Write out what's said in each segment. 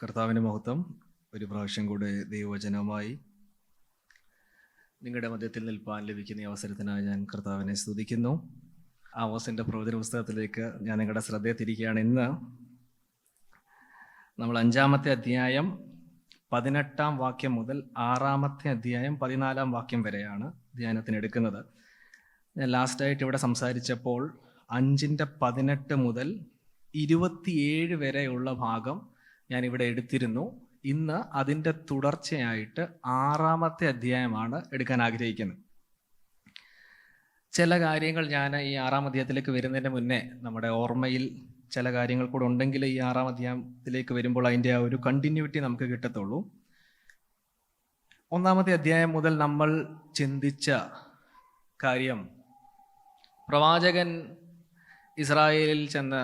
കർത്താവിന് മഹത്വം. ഒരു പ്രാവശ്യം കൂടെ ദൈവവചനവുമായി നിങ്ങളുടെ മധ്യത്തിൽ നിൽപ്പാൻ ലഭിക്കുന്ന ഈ അവസരത്തിനായി ഞാൻ കർത്താവിനെ സ്തുതിക്കുന്നു. ആമോസിൻ്റെ പ്രവചന പുസ്തകത്തിലേക്ക് ഞാൻ നിങ്ങളുടെ ശ്രദ്ധയെ തിരിക്കുകയാണ്. ഇന്ന് നമ്മൾ 5-ാമത്തെ അധ്യായം 18-ാം വാക്യം മുതൽ 6-ാമത്തെ അധ്യായം 14-ാം വാക്യം വരെയാണ് ധ്യാനത്തിന് എടുക്കുന്നത്. ഞാൻ ലാസ്റ്റായിട്ട് ഇവിടെ സംസാരിച്ചപ്പോൾ 5:18 മുതൽ 27 വരെയുള്ള ഭാഗം ഞാനിവിടെ എടുത്തിരുന്നു. ഇന്ന് അതിൻ്റെ തുടർച്ചയായിട്ട് 6-ാമത്തെ അധ്യായമാണ് എടുക്കാൻ ആഗ്രഹിക്കുന്നത്. ചില കാര്യങ്ങൾ ഞാൻ ഈ 6-ാം അധ്യായത്തിലേക്ക് വരുന്നതിന് മുന്നേ നമ്മുടെ ഓർമ്മയിൽ ചില കാര്യങ്ങൾ കൂടെ ഉണ്ടെങ്കിൽ ഈ 6-ാം അധ്യായത്തിലേക്ക് വരുമ്പോൾ അതിൻ്റെ ആ ഒരു കണ്ടിന്യൂറ്റി നമുക്ക് കിട്ടത്തുള്ളൂ. 1-ാമത്തെ അധ്യായം മുതൽ നമ്മൾ ചിന്തിച്ച കാര്യം, പ്രവാചകൻ ഇസ്രായേലിൽ ചെന്ന്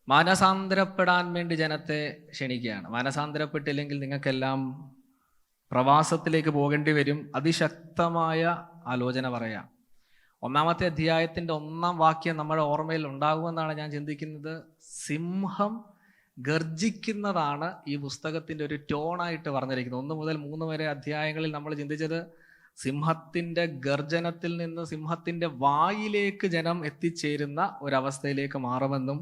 മാനസാന്തരപ്പെടാൻ വേണ്ടി ജനത്തെ ക്ഷണിക്കുകയാണ്. മാനസാന്തരപ്പെട്ടില്ലെങ്കിൽ നിങ്ങൾക്കെല്ലാം പ്രവാസത്തിലേക്ക് പോകേണ്ടി വരും. അതിശക്തമായ ആലോചന പറയാം. 1-ാമത്തെ അധ്യായത്തിൻ്റെ 1-ാം വാക്യം നമ്മുടെ ഓർമ്മയിൽ ഉണ്ടാകുമെന്നാണ് ഞാൻ ചിന്തിക്കുന്നത്. സിംഹം ഗർജിക്കുന്നതാണ് ഈ പുസ്തകത്തിൻ്റെ ഒരു ടോണായിട്ട് പറഞ്ഞിരിക്കുന്നത്. 1 മുതൽ 3 വരെ അധ്യായങ്ങളിൽ നമ്മൾ ചിന്തിച്ചത് സിംഹത്തിൻ്റെ ഗർജനത്തിൽ നിന്ന് സിംഹത്തിൻ്റെ വായിലേക്ക് ജനം എത്തിച്ചേരുന്ന ഒരവസ്ഥയിലേക്ക് മാറുമെന്നും,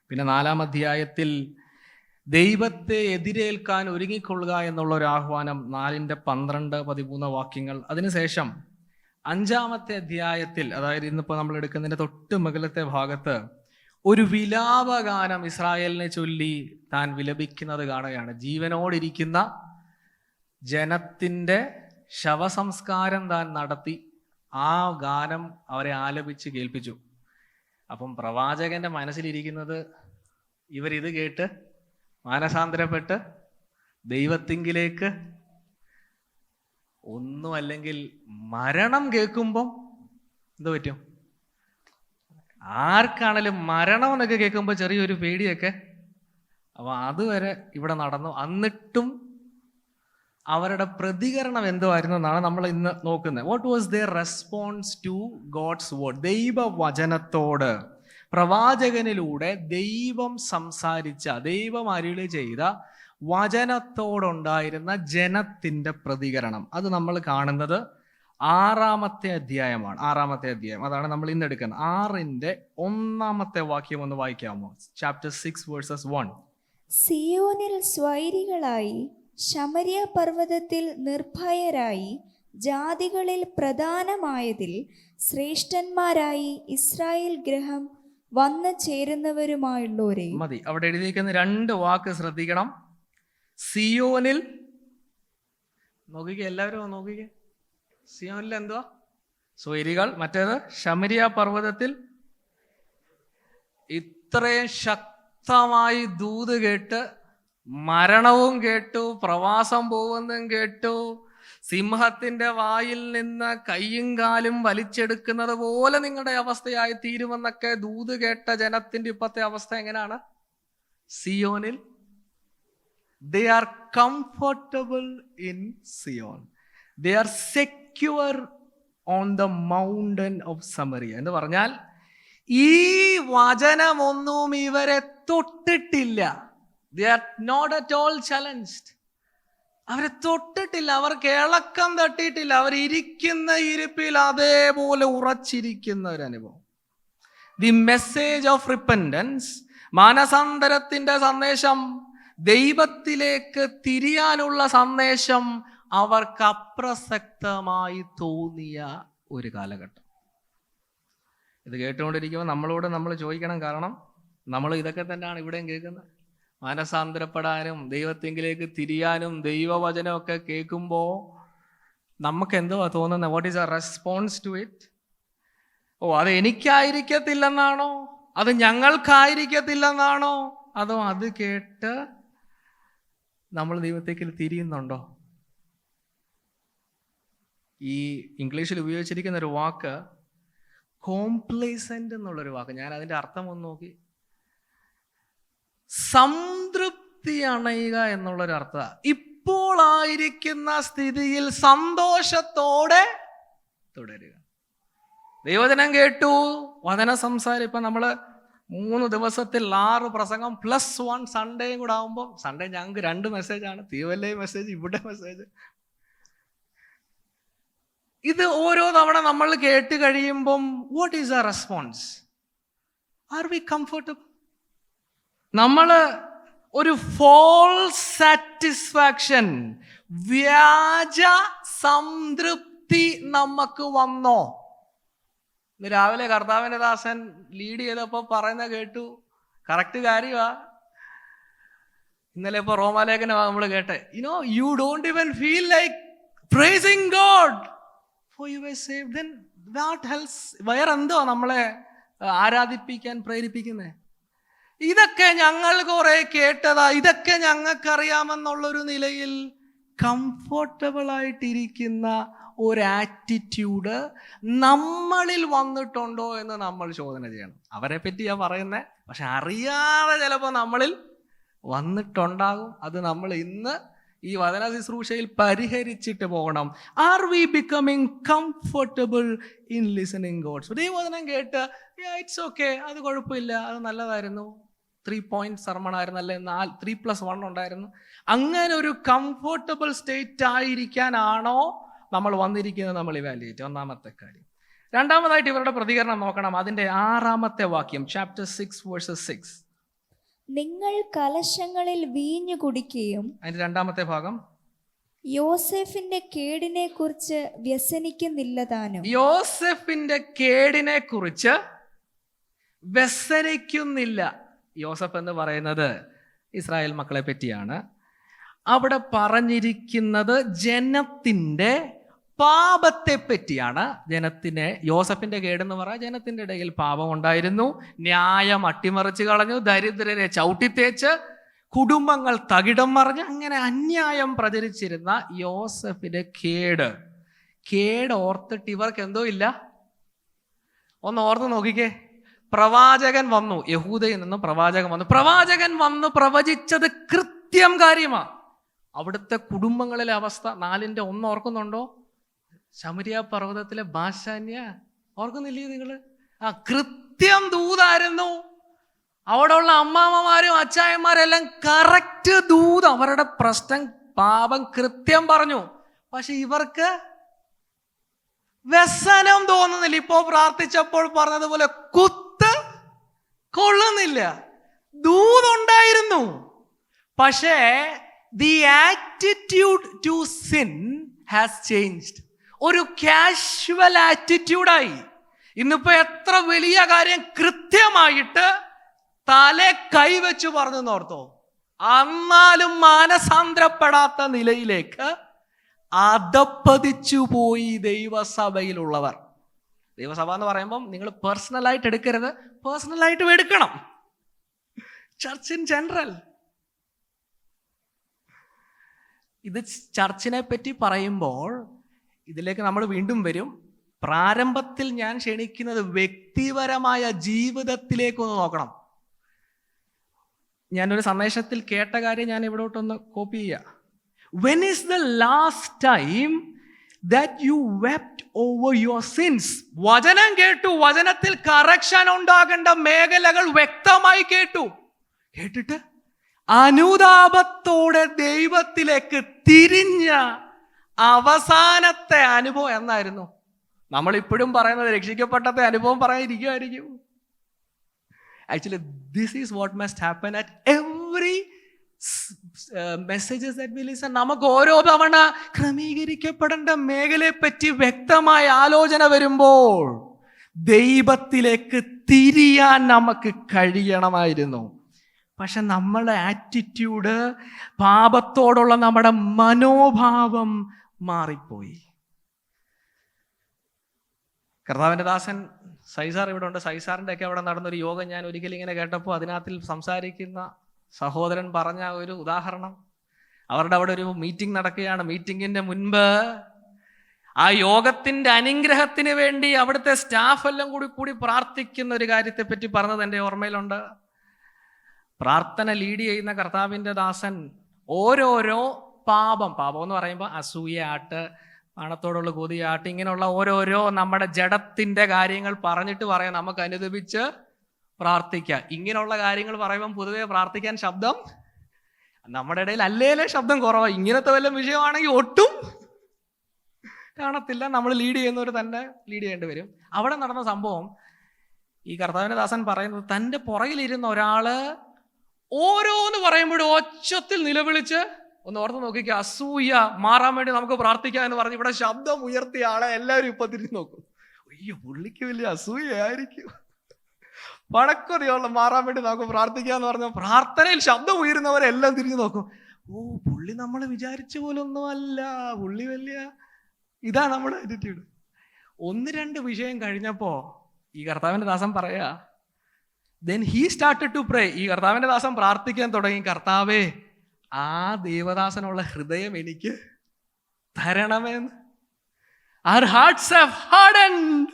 പിന്നെ 4-ാം അധ്യായത്തിൽ ദൈവത്തെ എതിരേൽക്കാൻ ഒരുങ്ങിക്കൊള്ളുക എന്നുള്ള ഒരു ആഹ്വാനം 4:12-13 വാക്യങ്ങൾ. അതിനുശേഷം 5-ാമത്തെ അധ്യായത്തിൽ, അതായത് ഇന്നിപ്പോൾ നമ്മൾ എടുക്കുന്നതിൻ്റെ തൊട്ട് മുകളിലത്തെ ഭാഗത്ത് ഒരു വിലാപഗാനം ഇസ്രായേലിനെ ചൊല്ലി താൻ വിലപിക്കുന്നത് കാണുകയാണ്. ജീവനോടിരിക്കുന്ന ജനത്തിൻ്റെ ശവസംസ്കാരം താൻ നടത്തി ആ ഗാനം അവരെ ആലപിച്ച് കേൾപ്പിച്ചു. അപ്പം പ്രവാചകന്റെ മനസ്സിലിരിക്കുന്നത് ഇവരിത് കേട്ട് മാനസാന്തരപ്പെട്ട് ദൈവത്തിങ്കിലേക്ക്, ഒന്നുമല്ലെങ്കിൽ മരണം കേൾക്കുമ്പം എന്ത് പറ്റും? ആർക്കാണേലും മരണം എന്നൊക്കെ കേൾക്കുമ്പോൾ ചെറിയൊരു പേടിയൊക്കെ. അപ്പം അതുവരെ ഇവിടെ നടന്നു. എന്നിട്ടും അവരുടെ പ്രതികരണം എന്തുവായിരുന്നു എന്നാണ് നമ്മൾ ഇന്ന് നോക്കുന്നത്. What was their response to God's word? ദൈവവചനത്തോട് പ്രവാചകനിലൂടെ ദൈവം സംസാരിച്ച, ദൈവം അരുളി ചെയ്ത വചനത്തോടുണ്ടായിരുന്ന ജനത്തിൻ്റെ പ്രതികരണം. അത് നമ്മൾ കാണുന്നത് 6-ാമത്തെ അധ്യായമാണ്. 6-ാമത്തെ അധ്യായം അതാണ് നമ്മൾ ഇന്ന് എടുക്കുന്നത്. 6-ന്റെ 1-ാമത്തെ വാക്യം ഒന്ന് വായിക്കാമോ? Chapter 6 versus 1. സിയോനിൽ സ്വൈരികളായി, ശമര്യ പർവ്വതത്തിൽ നിർഭയരായി, ജാതികളിൽ പ്രധാനമായതിൽ ശ്രേഷ്ഠന്മാരായി ഇസ്രായേൽ ഗ്രഹം വന്നു ചേരുന്നവരുമായുള്ളവരെ. മതി, അവിടെ എഴുതിയിരിക്കുന്ന 2 വാക്ക് ശ്രദ്ധിക്കണം. സിയോനിൽ, നോക്കിക്കേ, എല്ലാവരും നോക്കിക്കേ. സിയോനിൽ എന്തുവാ? സ്വൈരികൾ. മറ്റേത് ശമര്യ പർവ്വതത്തിൽ. ഇത്രയും ശക്തമായി ദൂത് കേട്ട്, മരണവും കേട്ടു, പ്രവാസം പോകുന്നതും കേട്ടു, സിംഹത്തിന്റെ വായിൽ നിന്ന് കയ്യും കാലും വലിച്ചെടുക്കുന്നത് പോലെ നിങ്ങളുടെ അവസ്ഥയായി തീരുമെന്നൊക്കെ ദൂത് കേട്ട ജനത്തിന്റെ ഇപ്പോഴത്തെ അവസ്ഥ എങ്ങനെയാണ്? സിയോനിൽ they are comfortable in Sion. They are secure on the mountain of Samaria. എന്ന് പറഞ്ഞാൽ ഈ വചനമൊന്നും ഇവരെ തൊട്ടിട്ടില്ല. They are not at all challenged. അവരെ തൊട്ടിട്ടില്ല, അവർക്ക് ഇളക്കം തട്ടിയിട്ടില്ല. അവർ ഇരിക്കുന്ന ഇരിപ്പിൽ അതേപോലെ ഉറച്ചിരിക്കുന്ന ഒരു അനുഭവം. ദി മെസ്സേജ് ഓഫ് റിപ്പൻഡൻസ്, മാനസാന്തരത്തിന്റെ സന്ദേശം, ദൈവത്തിലേക്ക് തിരിയാനുള്ള സന്ദേശം അവർക്ക് അപ്രസക്തമായി തോന്നിയ ഒരു കാലഘട്ടം. ഇത് കേട്ടുകൊണ്ടിരിക്കുമ്പോൾ നമ്മളോട് നമ്മൾ ചോദിക്കണം. കാരണം നമ്മൾ ഇതൊക്കെ തന്നെയാണ് ഇവിടെയും കേൾക്കുന്നത്. മാനസാന്തരപ്പെടാനും ദൈവത്തിങ്കിലേക്ക് തിരിയാനും ദൈവവചനമൊക്കെ കേൾക്കുമ്പോൾ നമുക്ക് എന്തുവാ തോന്നുന്നത്? What is a response to it? അത് എനിക്കായിരിക്കത്തില്ലെന്നാണോ? അത് ഞങ്ങൾക്കായിരിക്കത്തില്ലെന്നാണോ? അതോ അത് കേട്ട് നമ്മൾ ദൈവത്തേക്ക് തിരിയുന്നുണ്ടോ? ഈ ഇംഗ്ലീഷിൽ ഉപയോഗിച്ചിരിക്കുന്ന ഒരു വാക്ക് കോംപ്ലേസന്റ് എന്നുള്ളൊരു വാക്ക്. ഞാൻ അതിൻ്റെ അർത്ഥം ഒന്ന് നോക്കി. സംതൃപ്തി അണയുക എന്നുള്ളൊരു അർത്ഥം. ഇപ്പോൾ ആയിരിക്കുന്ന സ്ഥിതിയിൽ സന്തോഷത്തോടെ തുടരുക. ദൈവവചനം കേട്ടു, വചന സംസാരം. ഇപ്പം നമ്മൾ 3 ദിവസത്തിൽ 6 പ്രസംഗം +1 സൺഡേയും കൂടെ ആകുമ്പോൾ, സൺഡേ ഞങ്ങൾക്ക് 2 മെസ്സേജാണ്, തീവല്ലേ മെസ്സേജ്, ഇവിടെ മെസ്സേജ്. ഇത് ഓരോ തവണ നമ്മൾ കേട്ട് കഴിയുമ്പം what is a response? Are we comfortable? നമ്മൾ ഒരു ഫോൾസ് സാറ്റിസ്ഫാക്ഷൻ, വ്യാജ സംതൃപ്തി നമുക്ക് വന്നോ? ഇന്ന് രാവിലെ കർത്താവിന്റെ ദാസൻ ലീഡ് ചെയ്തപ്പോൾ പറയുന്ന കേട്ടു, കറക്റ്റ് കാര്യമാ. ഇന്നലെ ഇപ്പൊ റോമാലേഖനമാണ് നമ്മൾ കേട്ടെ. You don't even feel like praising God for you were saved. Then what else? വേറെന്തോ നമ്മളെ ആരാധിപ്പിക്കാൻ പ്രേരിപ്പിക്കുന്നത്? ഇതൊക്കെ ഞങ്ങൾ കുറെ കേട്ടതാ, ഇതൊക്കെ ഞങ്ങൾക്കറിയാമെന്നുള്ളൊരു നിലയിൽ കംഫർട്ടബിൾ ആയിട്ടിരിക്കുന്ന ഒരു ആറ്റിറ്റ്യൂഡ് നമ്മളിൽ വന്നിട്ടുണ്ടോ എന്ന് നമ്മൾ ചോദന ചെയ്യണം. അവരെ പറ്റിയാ പറയുന്നത്, പക്ഷെ അറിയാതെ ചിലപ്പോൾ നമ്മളിൽ വന്നിട്ടുണ്ടാകും. അത് നമ്മൾ ഇന്ന് ഈ വചന ശുശ്രൂഷയിൽ പരിഹരിച്ചിട്ട് പോകണം. Are we becoming comfortable in listening God's? ദൈവവചനം കേട്ട് ഇറ്റ്സ് ഓക്കെ, അത് കുഴപ്പമില്ല, അത് നല്ലതായിരുന്നു, 3 പോയിന്റ് സർമൺ ആയിരുന്നു, അല്ലെ 3+1 ഉണ്ടായിരുന്നു. അങ്ങനെ ഒരു കംഫർട്ടബിൾ സ്റ്റേറ്റ് ആയിരിക്കാനാണോ നമ്മൾ വന്നിരിക്കുന്നത്? നമ്മൾ ഇവാലുവേറ്റ്. ഒന്നാമത്തെ കാര്യം. രണ്ടാമതായിട്ട് ഇവരുടെ പ്രതികരണം നോക്കണം. അതിന്റെ 6-ാമത്തെ വാക്യം, ചാപ്റ്റർ 6 വേഴ്സസ് 6. നിങ്ങൾ കലശങ്ങളിൽ വീഞ്ഞു കുടിക്കുകയും, അതിന്റെ 2-ാമത്തെ ഭാഗം, യോസേഫിന്റെ കേടിനെ കുറിച്ച് വ്യസനിക്കുന്നില്ല താനും. യോസെഫിന്റെ കേടിനെ കുറിച്ച് വ്യസനിക്കുന്നില്ല. യോസഫ് എന്ന് പറയുന്നത് ഇസ്രായേൽ മക്കളെ പറ്റിയാണ്. അവിടെ പറഞ്ഞിരിക്കുന്നത് ജനത്തിന്റെ പാപത്തെ പറ്റിയാണ്. യോസഫിന്റെ കേടെന്ന് പറയാൻ, ജനത്തിന്റെ ഇടയിൽ പാപം ഉണ്ടായിരുന്നു, ന്യായം അട്ടിമറിച്ച് കളഞ്ഞു, ദരിദ്രരെ ചവിട്ടിത്തേച്ച്, കുടുംബങ്ങൾ തകിടം മറിഞ്ഞ്, അങ്ങനെ അന്യായം പ്രചരിച്ചിരുന്ന യോസഫിന്റെ കേട് ഓർത്തിട്ട് ഇവർക്ക് എന്തോ ഇല്ല. ഒന്ന് ഓർത്ത് നോക്കിക്കേ. പ്രവാചകൻ വന്നു, യഹൂദയിൽ നിന്ന് പ്രവാചകൻ വന്നു പ്രവചിച്ചത് കൃത്യം കാര്യമാ. അവിടുത്തെ കുടുംബങ്ങളിലെ അവസ്ഥ 4:1 ഓർക്കുന്നുണ്ടോ? ശമരിയ പർവ്വതത്തിലെ ബാശാന്യ ഓർക്കുന്നില്ലേ നിങ്ങള്? കൃത്യം ദൂതായിരുന്നു. അവിടെയുള്ള അമ്മാമ്മമാരും അച്ചായന്മാരെല്ലാം കറക്റ്റ് ദൂത്, അവരുടെ പ്രശ്നം പാപം കൃത്യം പറഞ്ഞു. പക്ഷെ ഇവർക്ക് വ്യസനം തോന്നുന്നില്ല. ഇപ്പോ പ്രാർത്ഥിച്ചപ്പോൾ പറഞ്ഞതുപോലെ കുത്ത് കൊള്ളുന്നില്ല. ദൂതുണ്ടായിരുന്നു, പക്ഷേ the attitude to sin has changed. ഒരു കാഷ്വൽ ആറ്റിറ്റ്യൂഡായി. ഇന്നിപ്പോ എത്ര വലിയ കാര്യം കൃത്യമായിട്ട് തലേ കൈവച്ചു പറഞ്ഞു ഓർത്തോ, എന്നാലും മാനസാന്തരപ്പെടാത്ത നിലയിലേക്ക് അധപ്പതിച്ചു പോയി ദൈവസഭയിലുള്ളവർ. ദൈവസഭ എന്ന് പറയുമ്പം നിങ്ങൾ പേഴ്സണലായിട്ട് എടുക്കരുത്, പേഴ്സണലായിട്ടും എടുക്കണം. Church in general. ഇത് ചർച്ചിനെ പറ്റി പറയുമ്പോൾ ഇതിലേക്ക് നമ്മൾ വീണ്ടും വരും. പ്രാരംഭത്തിൽ ഞാൻ ക്ഷണിക്കുന്നത് വ്യക്തിപരമായ ജീവിതത്തിലേക്കൊന്ന് നോക്കണം. ഞാനൊരു സന്ദേശത്തിൽ കേട്ട കാര്യം ഞാൻ ഇവിടോട്ടൊന്ന് കോപ്പി ചെയ്യാം. When is the last time that you wept over your sins? വചനം കേട്ടു, വചനത്തിൽ കറക്ഷൻ ഉണ്ടാകേണ്ട മേഖലകൾ വ്യക്തമായി കേട്ടിട്ട് അനുതാപത്തോടെ ദൈവത്തിലേക്ക് തിരിഞ്ഞ അവസാനത്തെ അനുഭവം എന്നായിരുന്നു? നമ്മൾ ഇപ്പോഴും പറയുന്നത് രക്ഷിക്കപ്പെട്ടത്തെ അനുഭവം പറയാനിരിക്കുമായിരിക്കും. Actually this is what must happen at every messages that we listen. നമുക്ക് ഓരോ തവണ ക്രമീകരിക്കപ്പെടേണ്ട മേഖലയെ പറ്റി വ്യക്തമായ ആലോചന വരുമ്പോൾ ദൈവത്തിലേക്ക് തിരിയാൻ നമുക്ക് കഴിയണമായിരുന്നു. പക്ഷെ നമ്മുടെ ആറ്റിറ്റ്യൂഡ്, പാപത്തോടുള്ള നമ്മുടെ മനോഭാവം മാറിപ്പോയി. കർത്താവിൻ്റെ ദാസൻ സൈസാർ ഇവിടെ ഉണ്ട്. സൈസാറിൻ്റെ ഒക്കെ അവിടെ നടന്നൊരു യോഗം ഞാൻ ഒരിക്കലും ഇങ്ങനെ കേട്ടപ്പോൾ അതിനകത്തിൽ സംസാരിക്കുന്ന സഹോദരൻ പറഞ്ഞ ഒരു ഉദാഹരണം, അവരുടെ അവിടെ ഒരു മീറ്റിംഗ് നടക്കുകയാണ്. മീറ്റിങ്ങിൻ്റെ മുൻപ് ആ യോഗത്തിൻ്റെ അനുഗ്രഹത്തിന് വേണ്ടി അവിടുത്തെ സ്റ്റാഫ് എല്ലാം കൂടി പ്രാർത്ഥിക്കുന്ന ഒരു കാര്യത്തെപ്പറ്റി പറഞ്ഞത് എൻ്റെ ഓർമ്മയിലുണ്ട്. പ്രാർത്ഥന ലീഡ് ചെയ്യുന്ന കർത്താവിൻ്റെ ദാസൻ ഓരോരോ പാപം എന്ന് പറയുമ്പോൾ അസൂയയാട്ട്, പണത്തോടുള്ള കൊതിയാട്ട്, ഇങ്ങനെയുള്ള ഓരോരോ നമ്മുടെ ജഡത്തിൻ്റെ കാര്യങ്ങൾ പറഞ്ഞിട്ട് പറയാം, നമുക്ക് അനുദപിച്ച് പ്രാർത്ഥിക്കുക. ഇങ്ങനെയുള്ള കാര്യങ്ങൾ പറയുമ്പം പൊതുവെ പ്രാർത്ഥിക്കാൻ ശബ്ദം നമ്മുടെ ഇടയിൽ അല്ലേലേ ശബ്ദം കുറവാണ്. ഇങ്ങനത്തെ വല്ല വിഷയമാണെങ്കിൽ ഒട്ടും കാണത്തില്ല. നമ്മൾ ലീഡ് ചെയ്യുന്നവർ തന്നെ ലീഡ് ചെയ്യേണ്ടി വരും. അവിടെ നടന്ന സംഭവം, ഈ കർത്താവിന്റെ ദാസൻ പറയുന്നത്, തൻ്റെ പുറകിലിരുന്ന ഒരാള് ഓരോന്ന് പറയുമ്പോഴും ഒച്ചത്തിൽ നിലവിളിച്ച്, ഒന്ന് ഓർത്ത് നോക്കിക്കുക, അസൂയ മാറാൻ വേണ്ടി നമുക്ക് പ്രാർത്ഥിക്കാം എന്ന് പറഞ്ഞ് ഇവിടെ ശബ്ദം ഉയർത്തിയ ആളെ എല്ലാവരും ഇപ്പൊ തിരിഞ്ഞു നോക്കും. അയ്യോ, പുള്ളിക്ക് വലിയ അസൂയായിരിക്കും, പണക്കൊതിയുള്ള മാറാൻ വേണ്ടി നമുക്ക് പ്രാർത്ഥിക്കാന്ന് പറഞ്ഞ പ്രാർത്ഥനയിൽ ശബ്ദം ഉയരുന്നവരെല്ലാം തിരിഞ്ഞു നോക്കും. ഓ, പുള്ളി നമ്മൾ വിചാരിച്ച പോലൊന്നും അല്ല, പുള്ളി വലിയ ഇതാ നമ്മുടെ ആറ്റിറ്റ്യൂഡ്. 1-2 വിഷയം കഴിഞ്ഞപ്പോ ഈ കർത്താവിന്റെ ദാസൻ പറയാ, then he started to pray. ഈ കർത്താവിന്റെ ദാസൻ പ്രാർത്ഥിക്കാൻ തുടങ്ങി, കർത്താവേ, ആ ദേവദാസനുള്ള ഹൃദയം എനിക്ക് തരണമെന്ന്. Our hearts have hardened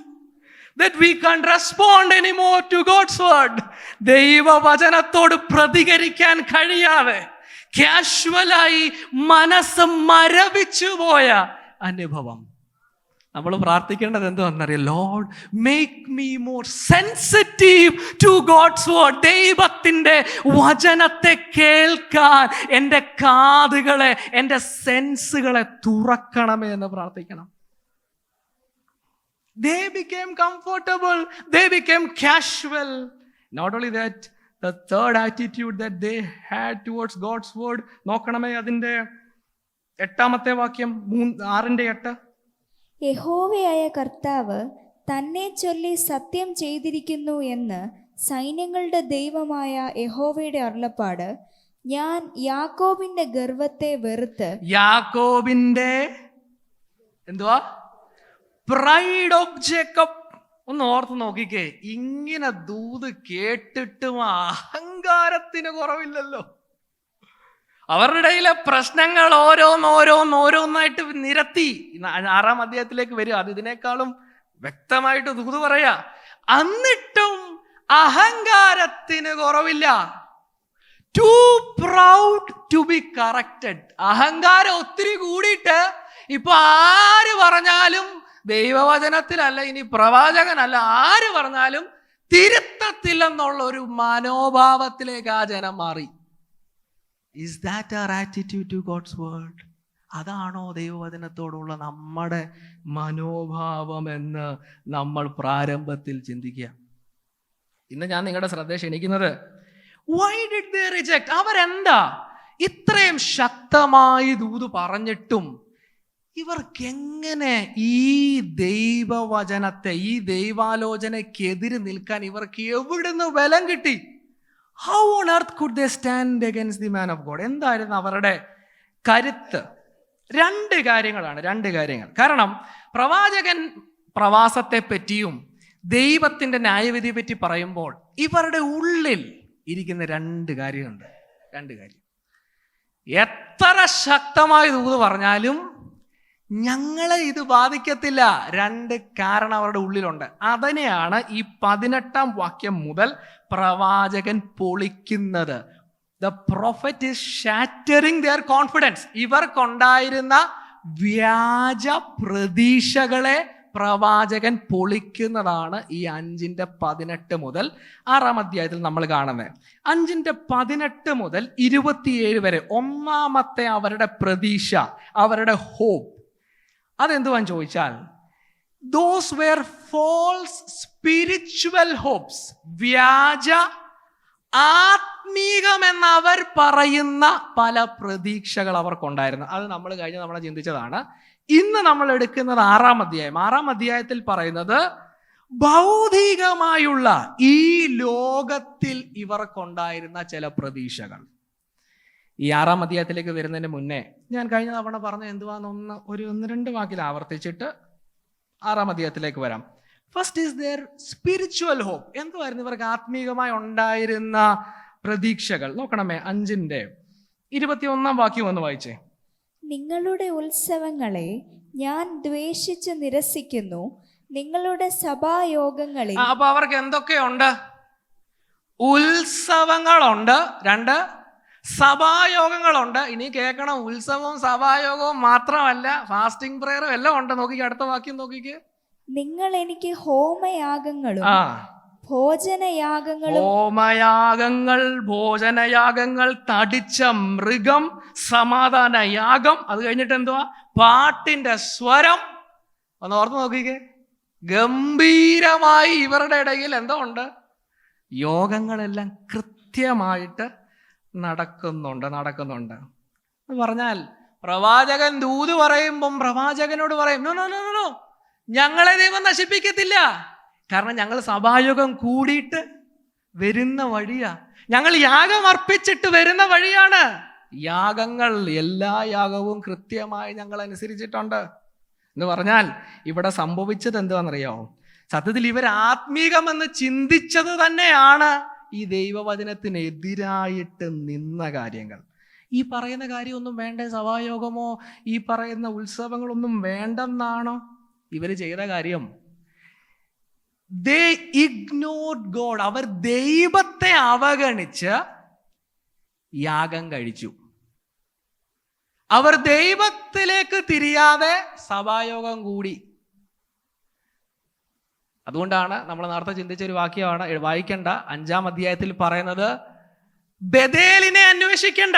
that we can't respond anymore to God's word. ദൈവവചനത്തോട് പ്രതികരിക്കാൻ കഴിയാതെ കാഷ്വലായി മനസ്സ് മരവിച്ചു പോയ അനുഭവം. നമ്മൾ പ്രാർത്ഥിക്കേണ്ടത് എന്തുവാണെന്നറിയാം? Lord, make me more sensitive to God's word. ദൈവത്തിൻ്റെ വചനത്തെ കേൾക്കാൻ എൻ്റെ കാതുകളെ, എൻ്റെ സെൻസുകളെ തുറക്കണമേ എന്ന് പ്രാർത്ഥിക്കണം. They became comfortable, they became casual. Not only that, the third attitude that they had towards God's word, നോക്കണമേ അതിൻ്റെ 8-ാമത്തെ വാക്യം, 6:8. യഹോവയായ കർത്താവ് തന്നെ ചൊല്ലി സത്യം ചെയ്തിരിക്കുന്നു എന്ന് സൈന്യങ്ങളുടെ ദൈവമായ യഹോവയുടെ അരുളപ്പാട്, ഞാൻ യാക്കോബിന്റെ ഗർവത്തെ വെറുത്ത്, യാക്കോബിന്റെ എന്തുവാ? Pride of Jacob. ഒന്ന് ഓർത്ത് നോക്കിക്കേ, ഇങ്ങനെ ദൂത് കേട്ടിട്ടും അഹങ്കാരത്തിന് കുറവില്ലല്ലോ. അവരുടെ ഇടയിലെ പ്രശ്നങ്ങൾ ഓരോന്നായിട്ട് നിരത്തി 6-ാം അധ്യായത്തിലേക്ക് വരിക. അത് ഇതിനേക്കാളും വ്യക്തമായിട്ട് ദൂത് പറയാ. എന്നിട്ടും അഹങ്കാരത്തിന് കുറവില്ല. Too proud to be corrected. അഹങ്കാരം ഒത്തിരി കൂടിയിട്ട് ഇപ്പൊ ആര് പറഞ്ഞാലും, ദൈവവചനത്തിലല്ല, ഇനി പ്രവാചകനല്ല, ആര് പറഞ്ഞാലും തിരുത്തത്തില്ലെന്നുള്ള ഒരു മനോഭാവത്തിലേക്ക് ആ ജനം മാറി. Is that our attitude to God's word? അതാണോ ദൈവവചനത്തോടുള്ള നമ്മുടെ മനോഭാവം എന്ന് നമ്മൾ പ്രാരംഭത്തിൽ ചിന്തിക്കുക. ഇന്ന് ഞാൻ നിങ്ങളുടെ ശ്രദ്ധ ക്ഷണിക്കുന്നത്, why did they reject? അവരെന്താ ഇത്രയും ശക്തമായി ദൂത് പറഞ്ഞിട്ടും ഇവർക്കെങ്ങനെ ഈ ദൈവവചനത്തെ, ഈ ദൈവാലോചനയ്ക്കെതിരെ നിൽക്കാൻ ഇവർക്ക് എവിടുന്ന് ബലം കിട്ടി? How on earth could they stand against the man of God? എന്തായിരുന്നു അവരുടെ കരുത്ത്? 2 കാര്യങ്ങൾ. കാരണം പ്രവാചകൻ പ്രവാസത്തെ പറ്റിയും ദൈവത്തിൻ്റെ ന്യായവിധിയെ പറ്റി പറയുമ്പോൾ ഇവരുടെ ഉള്ളിൽ ഇരിക്കുന്ന 2 കാര്യമുണ്ട്. 2 കാര്യം. എത്ര ശക്തമായി ദൂത് പറഞ്ഞാലും ഞങ്ങളെ ഇത് ബാധിക്കത്തില്ല. 2 കാരണം അവരുടെ ഉള്ളിലുണ്ട്. അതിനെയാണ് ഈ 18-ാം വാക്യം മുതൽ പ്രവാചകൻ പൊളിക്കുന്നത്. The prophet is shattering their confidence. ഇവർക്കുണ്ടായിരുന്ന വ്യാജ പ്രതീക്ഷകളെ പ്രവാചകൻ പൊളിക്കുന്നതാണ് ഈ 5:18 മുതൽ 6-ാം അധ്യായത്തിൽ നമ്മൾ കാണുന്നത്. 5:18 മുതൽ 27 വരെ ഒന്നാമത്തെ അവരുടെ പ്രതീക്ഷ, അവരുടെ ഹോപ്പ്, അതെന്തുവാന്ന് ചോദിച്ചാൽ, those were false spiritual hopes. വ്യാജ ആത്മീകമെന്ന് അവർ പറയുന്ന പല പ്രതീക്ഷകൾ അവർക്കുണ്ടായിരുന്നു. അത് നമ്മൾ നമ്മളെ ചിന്തിച്ചതാണ്. ഇന്ന് നമ്മൾ എടുക്കുന്നത് 6-ാം അധ്യായം. 6-ാം അധ്യായത്തിൽ പറയുന്നത് ഭൗതികമായുള്ള ഈ ലോകത്തിൽ ഇവർക്കുണ്ടായിരുന്ന ചില പ്രതീക്ഷകൾ. ഈ 6-ാം അധ്യായത്തിലേക്ക് വരുന്നതിന് മുന്നേ ഞാൻ കഴിഞ്ഞ തവണ പറഞ്ഞ എന്തുവാന്ന് ഒരു 1-2 വാക്കിൽ ആവർത്തിച്ചിട്ട് 6-ാം അധ്യായത്തിലേക്ക് വരാം. First is there spiritual hope. എന്തുവായിരുന്നു ഇവർക്ക് ആത്മീകമായി ഉണ്ടായിരുന്ന പ്രതീക്ഷകൾ? നോക്കണമേ, 5:21 വാക്യം ഒന്ന് വായിച്ചേ. നിങ്ങളുടെ ഉത്സവങ്ങളെ ഞാൻ ദ്വേഷിച്ച് നിരസിക്കുന്നു, നിങ്ങളുടെ സഭായോഗങ്ങളിൽ. അപ്പൊ അവർക്ക് എന്തൊക്കെയുണ്ട്? ഉത്സവങ്ങളുണ്ട്, 2 സഭായോഗങ്ങളുണ്ട്. ഇനി കേൾക്കണം, ഉത്സവവും സഭായോഗവും മാത്രമല്ല, ഫാസ്റ്റിംഗ് പ്രയറും എല്ലാം ഉണ്ട്. നോക്കിക്കേ, അടുത്ത വാക്യം നോക്കിക്കേ. നിങ്ങൾ എനിക്ക് ഹോമയാഗങ്ങളും ഭോജനയാഗങ്ങളും ഹോമയാഗങ്ങൾ, ഭോജനയാഗങ്ങൾ, തടിച്ച മൃഗം, സമാധാന യാഗം, അത് കഴിഞ്ഞിട്ട് എന്തുവാ? പാട്ടിന്റെ സ്വരം. ഒന്ന് ഓർത്ത് നോക്കിക്കേ, ഗംഭീരമായി ഇവരുടെ ഇടയിൽ എന്തോ ഉണ്ട്? യോഗങ്ങളെല്ലാം കൃത്യമായിട്ട് നടക്കുന്നുണ്ട്. എന്ന് പറഞ്ഞാൽ പ്രവാചകൻ ദൂത് പറയുമ്പം പ്രവാചകനോട് പറയും, നോ നോ നോ നോ, ഞങ്ങളെ ദൈവം നശിപ്പിക്കത്തില്ല. കാരണം ഞങ്ങൾ സഭായോഗം കൂടിയിട്ട് വരുന്ന വഴിയാ, ഞങ്ങൾ യാഗം അർപ്പിച്ചിട്ട് വരുന്ന വഴിയാണ്. യാഗങ്ങൾ, എല്ലാ യാഗവും കൃത്യമായി ഞങ്ങൾ അനുസരിച്ചിട്ടുണ്ട് എന്ന് പറഞ്ഞാൽ ഇവിടെ സംഭവിച്ചത് എന്താണെന്നറിയാമോ? സത്യത്തിൽ ഇവർ ആത്മീകമെന്ന് ചിന്തിച്ചത് തന്നെയാണ് ഈ ദൈവവചനത്തിനെതിരായിട്ട് നിന്ന കാര്യങ്ങൾ. ഈ പറയുന്ന കാര്യമൊന്നും വേണ്ടേ? സഭായോഗമോ ഈ പറയുന്ന ഉത്സവങ്ങളൊന്നും വേണ്ടെന്നാണോ ഇവർ ചെയ്ത കാര്യം? They ignored God. അവർ ദൈവത്തെ അവഗണിച്ച് യാഗം കഴിച്ചു. അവർ ദൈവത്തിലേക്ക് തിരിയാതെ സഭായോഗം കൂടി. അതുകൊണ്ടാണ് നമ്മൾ നേരത്തെ ചിന്തിച്ച ഒരു വാക്യമാണ്, വായിക്കേണ്ട 5-ാം അധ്യായത്തിൽ പറയുന്നത്, ബേഥേലിനെ അന്വേഷിക്കണ്ട,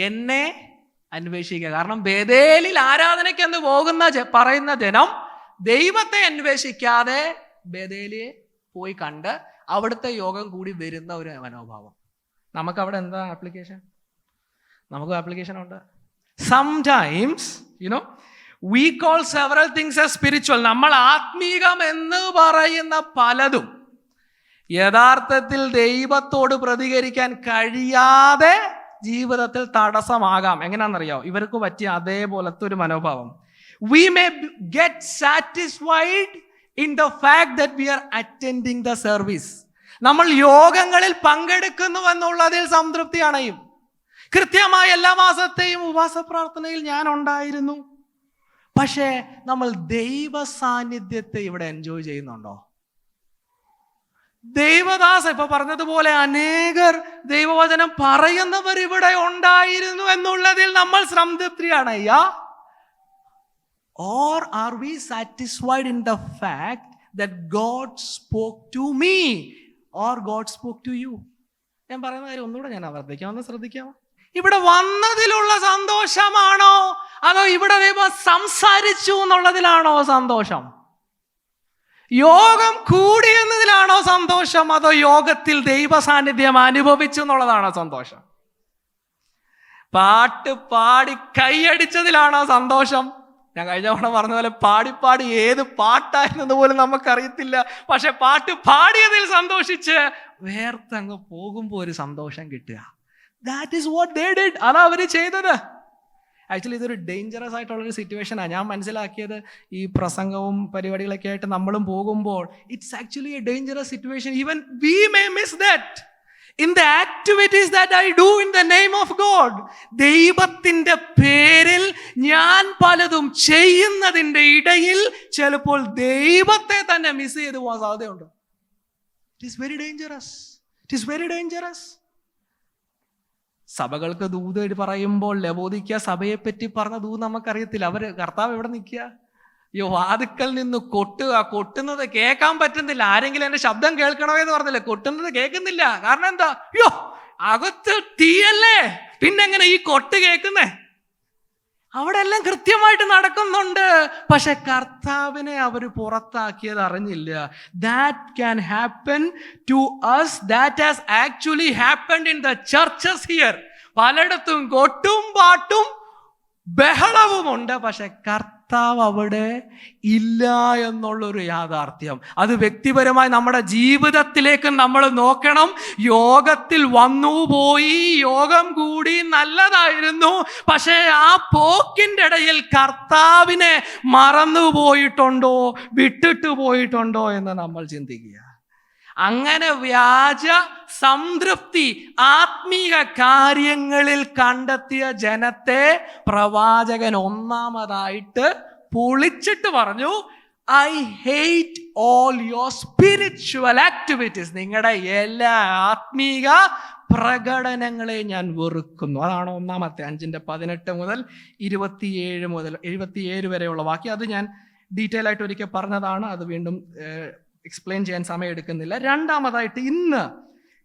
എന്നെ അന്വേഷിക്കുക. കാരണം ബേഥേലിൽ ആരാധനയ്ക്ക് എന്ന് പറയുന്ന ജനം ദൈവത്തെ അന്വേഷിക്കാതെ ബേഥേലിയെ പോയി കണ്ട് അവിടുത്തെ യോഗം കൂടി വരുന്ന ഒരു മനോഭാവം. നമുക്ക് അവിടെ എന്താ ആപ്ലിക്കേഷൻ? നമുക്ക് ആപ്ലിക്കേഷൻ ഉണ്ട്. Sometimes we call several things as spiritual. നമ്മൾ ആത്മീകം എന്ന് പറയുന്ന പലതും യഥാർത്ഥത്തിൽ ദൈവത്തോട് പ്രതികരിക്കാൻ കഴിയാതെ ജീവിതത്തിൽ തടസ്സമാകാം. എങ്ങനെയാണെന്നറിയാമോ? ഇവർക്ക് പറ്റിയ അതേപോലത്തെ ഒരു മനോഭാവം. We may get satisfied in the fact that we are attending the service. നമ്മൾ യോഗങ്ങളിൽ പങ്കെടുക്കുന്നു എന്നുള്ളതിൽ സംതൃപ്തി അണയും. കൃത്യമായി എല്ലാ മാസത്തെയും ഉപവാസ പ്രാർത്ഥനയിൽ ഞാൻ ഉണ്ടായിരുന്നു. പക്ഷേ നമ്മൾ ദൈവ സാന്നിധ്യത്തെ ഇവിടെ എൻജോയ് ചെയ്യുന്നുണ്ടോ? ദൈവദാസ ഇപ്പൊ പറഞ്ഞതുപോലെ അനേകർ ദൈവവചനം പറയുന്നവർ ഇവിടെ ഉണ്ടായിരുന്നു എന്നുള്ളതിൽ നമ്മൾ സംതൃപ്തി അണയ്യ? Or are we satisfied in the fact that God spoke to me or God spoke to you? ഞാൻ പറയുന്ന കാര്യം ഒന്നുകൂടെ ഞാൻ ആവർത്തിക്കാം, ഒന്ന് ശ്രദ്ധിക്കാമോ? ഇവിടെ വന്നതിലുള്ള സന്തോഷമാണോ അതോ ഇവിടെ ദൈവം സംസാരിച്ചു എന്നുള്ളതിലാണോ സന്തോഷം? യോഗം കൂടി എന്നതിലാണോ സന്തോഷം അതോ യോഗത്തിൽ ദൈവ സാന്നിധ്യം അനുഭവിച്ചു എന്നുള്ളതാണോ സന്തോഷം? പാട്ട് പാടി കൈയടിച്ചതിലാണോ സന്തോഷം? ഞാൻ കഴിഞ്ഞ തവണ പറഞ്ഞ പോലെ പാടി ഏത് പാട്ടായിരുന്നത് പോലും നമുക്കറിയത്തില്ല. പക്ഷെ പാട്ട് പാടിയതിൽ സന്തോഷിച്ച് വേർത്തങ്ങ് പോകുമ്പോൾ ഒരു സന്തോഷം കിട്ടുക. That is what they did. അതാ അവർ ചെയ്തത്. ആക്ച്വലി ഇതൊരു ഡേഞ്ചറസ് ആയിട്ടുള്ളൊരു സിറ്റുവേഷനാണ്. ഞാൻ മനസ്സിലാക്കിയത് ഈ പ്രസംഗവും പരിപാടികളൊക്കെ ആയിട്ട് നമ്മളും പോകുമ്പോൾ it's actually A dangerous situation. Even we may miss that in the activities that I do in the name of God. ദൈവത്തിന്റെ പേരിൽ ഞാൻ പലതും ചെയ്യുന്നതിൻ്റെ ഇടയിൽ ചിലപ്പോൾ ദൈവത്തെ തന്നെ മിസ് ചെയ്ത് പോകാൻ സാധ്യതയുണ്ട്. It is very dangerous. It is very dangerous. സഭകൾക്ക് ദൂത് പറയുമ്പോൾ ലവോദിക്ക സഭയെ പറ്റി പറഞ്ഞ ദൂത് നമുക്കറിയത്തില്ല. കർത്താവ് എവിടെ നിൽക്കുക? വാതുക്കൽ നിന്ന് കൊട്ടുന്നത് കേൾക്കാൻ പറ്റുന്നില്ല. ആരെങ്കിലും എന്റെ ശബ്ദം കേൾക്കണോ എന്ന് പറഞ്ഞില്ലേ, കൊട്ടുന്നത് കേൾക്കുന്നില്ല. കാരണം എന്താ? അകത്ത് തീയല്ലേ, പിന്നെങ്ങനെ ഈ കൊട്ട് കേൾക്കുന്നേ? അവിടെ എല്ലാം കൃത്യമായിട്ട് നടക്കുന്നുണ്ട്. പക്ഷെ കർത്താവിനെ അവർ പുറത്താക്കിയത് അറിഞ്ഞില്ല. That can happen to us. That has actually happened in the churches here. പലയിടത്തും കൊട്ടും പാട്ടും ബഹളവുമുണ്ട്, പക്ഷെ കർത്താവ് അവിടെ ഇല്ല എന്നുള്ളൊരു യാഥാർത്ഥ്യം. അത് വ്യക്തിപരമായി നമ്മുടെ ജീവിതത്തിലേക്ക് നമ്മൾ നോക്കണം. യോഗത്തിൽ വന്നു പോയി, യോഗം കൂടി, നല്ലതായിരുന്നു. പക്ഷേ ആ പോക്കിൻ്റെ ഇടയിൽ കർത്താവിനെ മറന്നുപോയിട്ടുണ്ടോ, വിട്ടിട്ട് പോയിട്ടുണ്ടോ എന്ന് നമ്മൾ ചിന്തിക്കുക. അങ്ങനെ വ്യാജ സംതൃപ്തി ആത്മീക കാര്യങ്ങളിൽ കണ്ടെത്തിയ ജനത്തെ പ്രവാചകൻ ഒന്നാമതായിട്ട് പൊളിച്ചിട്ട് പറഞ്ഞു, I hate all your spiritual activities. നിങ്ങളുടെ എല്ലാ ആത്മീക പ്രകടനങ്ങളെ ഞാൻ വെറുക്കുന്നു. അതാണ് ഒന്നാമത്തെ 5:18 മുതൽ 27 വരെയുള്ള വാക്യം. അത് ഞാൻ ഡീറ്റെയിൽ ആയിട്ട് ഒരിക്കൽ പറഞ്ഞതാണ്. അത് വീണ്ടും എക്സ്പ്ലെയിൻ ചെയ്യാൻ സമയം എടുക്കുന്നില്ല. രണ്ടാമതായിട്ട് ഇന്ന്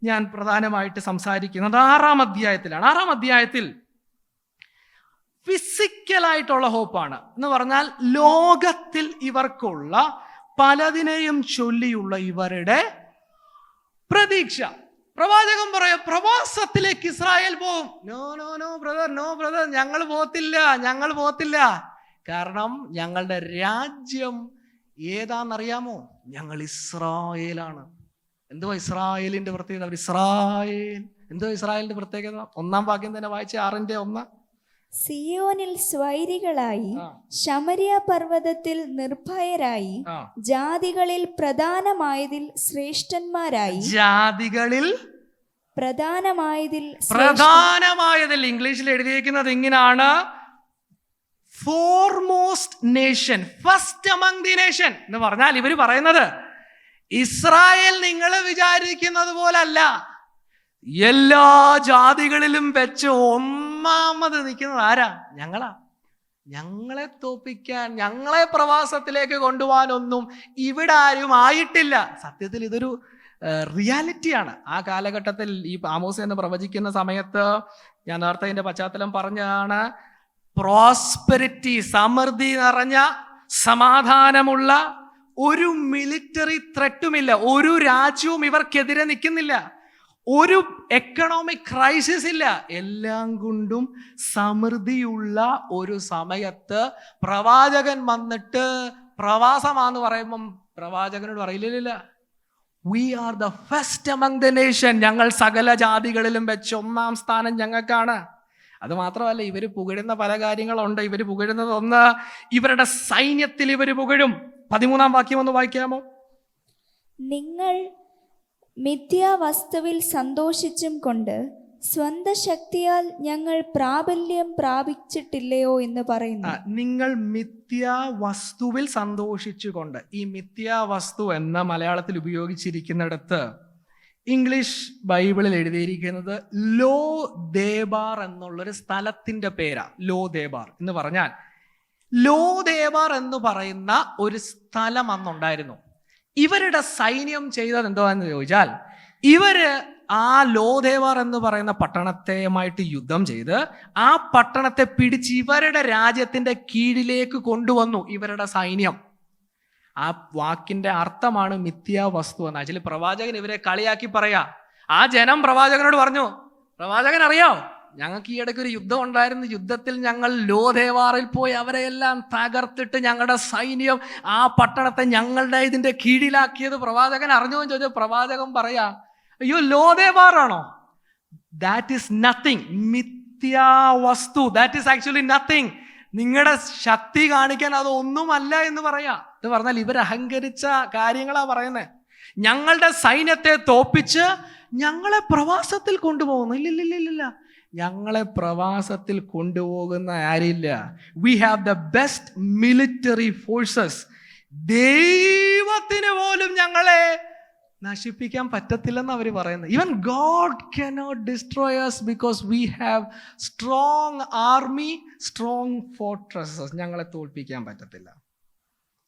ഞാൻ പ്രധാനമായിട്ട് സംസാരിക്കുന്നത് 6-ാം അധ്യായത്തിലാണ്. 6-ാം അധ്യായത്തിൽ ഫിസിക്കലായിട്ടുള്ള ഹോപ്പാണ്. എന്ന് പറഞ്ഞാൽ ലോകത്തിൽ ഇവർക്കുള്ള പലതിനെയും ചൊല്ലിയുള്ള ഇവരുടെ പ്രതീക്ഷ. പ്രവാചകൻ പറയാം, പ്രവാസത്തിലേക്ക് ഇസ്രായേൽ പോകും. No no no brother, no brother, ഞങ്ങൾ പോകത്തില്ല. കാരണം ഞങ്ങളുടെ രാജ്യം ഏതാണെന്നറിയാമോ? ഞങ്ങൾ ഇസ്രായേലാണ്. എന്തുവാ ഇസ്രായേലിന്റെ പ്രത്യേകത? എന്തുവാ ഇസ്രായേലിന്റെ പ്രത്യേകത? 1-ാം വാക്യം തന്നെ വായിച്ച 6-ന്റെ-1. സിയോനിൽ സ്വൈരികളായി, ശമരിയ പർവ്വതത്തിൽ നിർഭയരായി, ജാതികളിൽ പ്രധാനമായതിൽ ശ്രേഷ്ഠന്മാരായി. ഇംഗ്ലീഷിൽ എഴുതിയിരിക്കുന്നത് ഇങ്ങനെയാണ്: foremost nation, first among the nation. എന്ന് പറഞ്ഞാൽ ഇവര് പറയുന്നത് ഇസ്രായേൽ നിങ്ങൾ വിചാരിക്കുന്നത് പോലല്ല, എല്ലാ ജാതികളിലും വെച്ച് ഒന്നാമത് നിൽക്കുന്നത് ആരാ? ഞങ്ങളെ തോപ്പിക്കാൻ, ഞങ്ങളെ പ്രവാസത്തിലേക്ക് കൊണ്ടുപോകാനൊന്നും ഇവിടെ ആരും ആയിട്ടില്ല. സത്യത്തിൽ ഇതൊരു റിയാലിറ്റിയാണ്. ആ കാലഘട്ടത്തിൽ ഈ ആമോസ് എന്ന് പ്രവചിക്കുന്ന സമയത്ത് ഞാൻ നേരത്തെ ഇതിന്റെ പശ്ചാത്തലം പറഞ്ഞതാണ്. പ്രോസ്പെരിറ്റി, സമൃദ്ധി നിറഞ്ഞ, സമാധാനമുള്ള, ഒരു മിലിറ്ററി ത്രെറ്റുമില്ല, ഒരു രാജ്യവും ഇവർക്കെതിരെ നിൽക്കുന്നില്ല, ഒരു എക്കണോമിക് ക്രൈസിസ് ഇല്ല, എല്ലാം കൊണ്ടും സമൃദ്ധിയുള്ള ഒരു സമയത്ത് പ്രവാചകൻ വന്നിട്ട് പ്രവാസമാന്ന് പറയുമ്പം പ്രവാചകനോട് പറയില്ല, we are the first among the nation, ഞങ്ങൾ സകല ജാതികളിലും വെച്ച് 1-ാം സ്ഥാനം ഞങ്ങൾക്കാണ്. അത് മാത്രമല്ല, ഇവർ പുകഴുന്ന പല കാര്യങ്ങളുണ്ട്. ഇവർ പുകഴുന്നത് ഒന്ന്, ഇവരുടെ സൈന്യത്തിൽ ഇവർ പുകഴും. 13-ാം വാക്യം ഒന്ന് വായിക്കാമോ? നിങ്ങൾ മിഥ്യാവസ്തുവിൽ സന്തോഷിച്ചും കൊണ്ട് സ്വന്തം ശക്തിയാൽ ഞങ്ങൾ പ്രാബല്യം പ്രാപിച്ചിട്ടില്ലയോ എന്ന് പറയുന്നു. നിങ്ങൾ മിഥ്യാവസ്തുവിൽ സന്തോഷിച്ചുകൊണ്ട്. ഈ മിഥ്യാവസ്തു എന്ന മലയാളത്തിൽ ഉപയോഗിച്ചിരിക്കുന്നിടത്ത് ഇംഗ്ലീഷ് ബൈബിളിൽ എഴുതിയിരിക്കുന്നത് ലോ ദേബാർ എന്നുള്ളൊരു സ്ഥലത്തിന്റെ പേരാ. ലോ ദേബാർ എന്ന് പറഞ്ഞാൽ, ലോ ദേബാർ എന്ന് പറയുന്ന ഒരു സ്ഥലം അന്നുണ്ടായിരുന്നു. ഇവരുടെ സൈന്യം ചെയ്തത് എന്താന്ന് ചോദിച്ചാൽ, ഇവര് ആ ലോദേവാർ എന്ന് പറയുന്ന പട്ടണത്തെയുമായിട്ട് യുദ്ധം ചെയ്ത് ആ പട്ടണത്തെ പിടിച്ച് ഇവരുടെ രാജ്യത്തിന്റെ കീഴിലേക്ക് കൊണ്ടുവന്നു ഇവരുടെ സൈന്യം. ആ വാക്കിന്റെ അർത്ഥമാണ് മിഥ്യാവസ്തു എന്ന്. ആക്ച്വലി പ്രവാചകൻ ഇവരെ കളിയാക്കി പറയാ. ആ ജനം പ്രവാചകനോട് പറഞ്ഞു, പ്രവാചകൻ അറിയോ, ഞങ്ങൾക്ക് ഈ ഇടയ്ക്ക് ഒരു യുദ്ധം ഉണ്ടായിരുന്നു, യുദ്ധത്തിൽ ഞങ്ങൾ ലോദേവാറിൽ പോയി അവരെയെല്ലാം തകർത്തിട്ട് ഞങ്ങളുടെ സൈന്യം ആ പട്ടണത്തെ ഞങ്ങളുടെ ഇതിന്റെ കീഴിലാക്കിയത് പ്രവാചകൻ അറിഞ്ഞു എന്ന് ചോദിച്ചാൽ പ്രവാചകൻ പറയാ, അയ്യോ ലോദേവാറാണോ? That is nothing. മിഥ്യാവസ്തു, ദാറ്റ് ഈസ് ആക്ച്വലി നത്തിങ്. നിങ്ങളുടെ ശക്തി കാണിക്കാൻ അതൊന്നുമല്ല എന്ന് പറയാ. എന്ന് പറഞ്ഞാൽ ഇവർ അഹങ്കരിച്ച കാര്യങ്ങളാ പറയുന്നത്. ഞങ്ങളുടെ സൈന്യത്തെ തോപ്പിച്ച് ഞങ്ങളെ പ്രവാസത്തിൽ കൊണ്ടുപോകുന്നു. ഇല്ലില്ല, ഞങ്ങളെ പ്രവാസത്തിൽ കൊണ്ടുപോകുന്ന ആരില്ല. We have the best military forces. ദൈവത്തിന് പോലും ഞങ്ങളെ നശിപ്പിക്കാൻ പറ്റത്തില്ലെന്ന് അവർ പറയുന്നത്. Even God cannot destroy us because we have strong army, strong fortresses. ഞങ്ങളെ തോൽപ്പിക്കാൻ പറ്റത്തില്ല.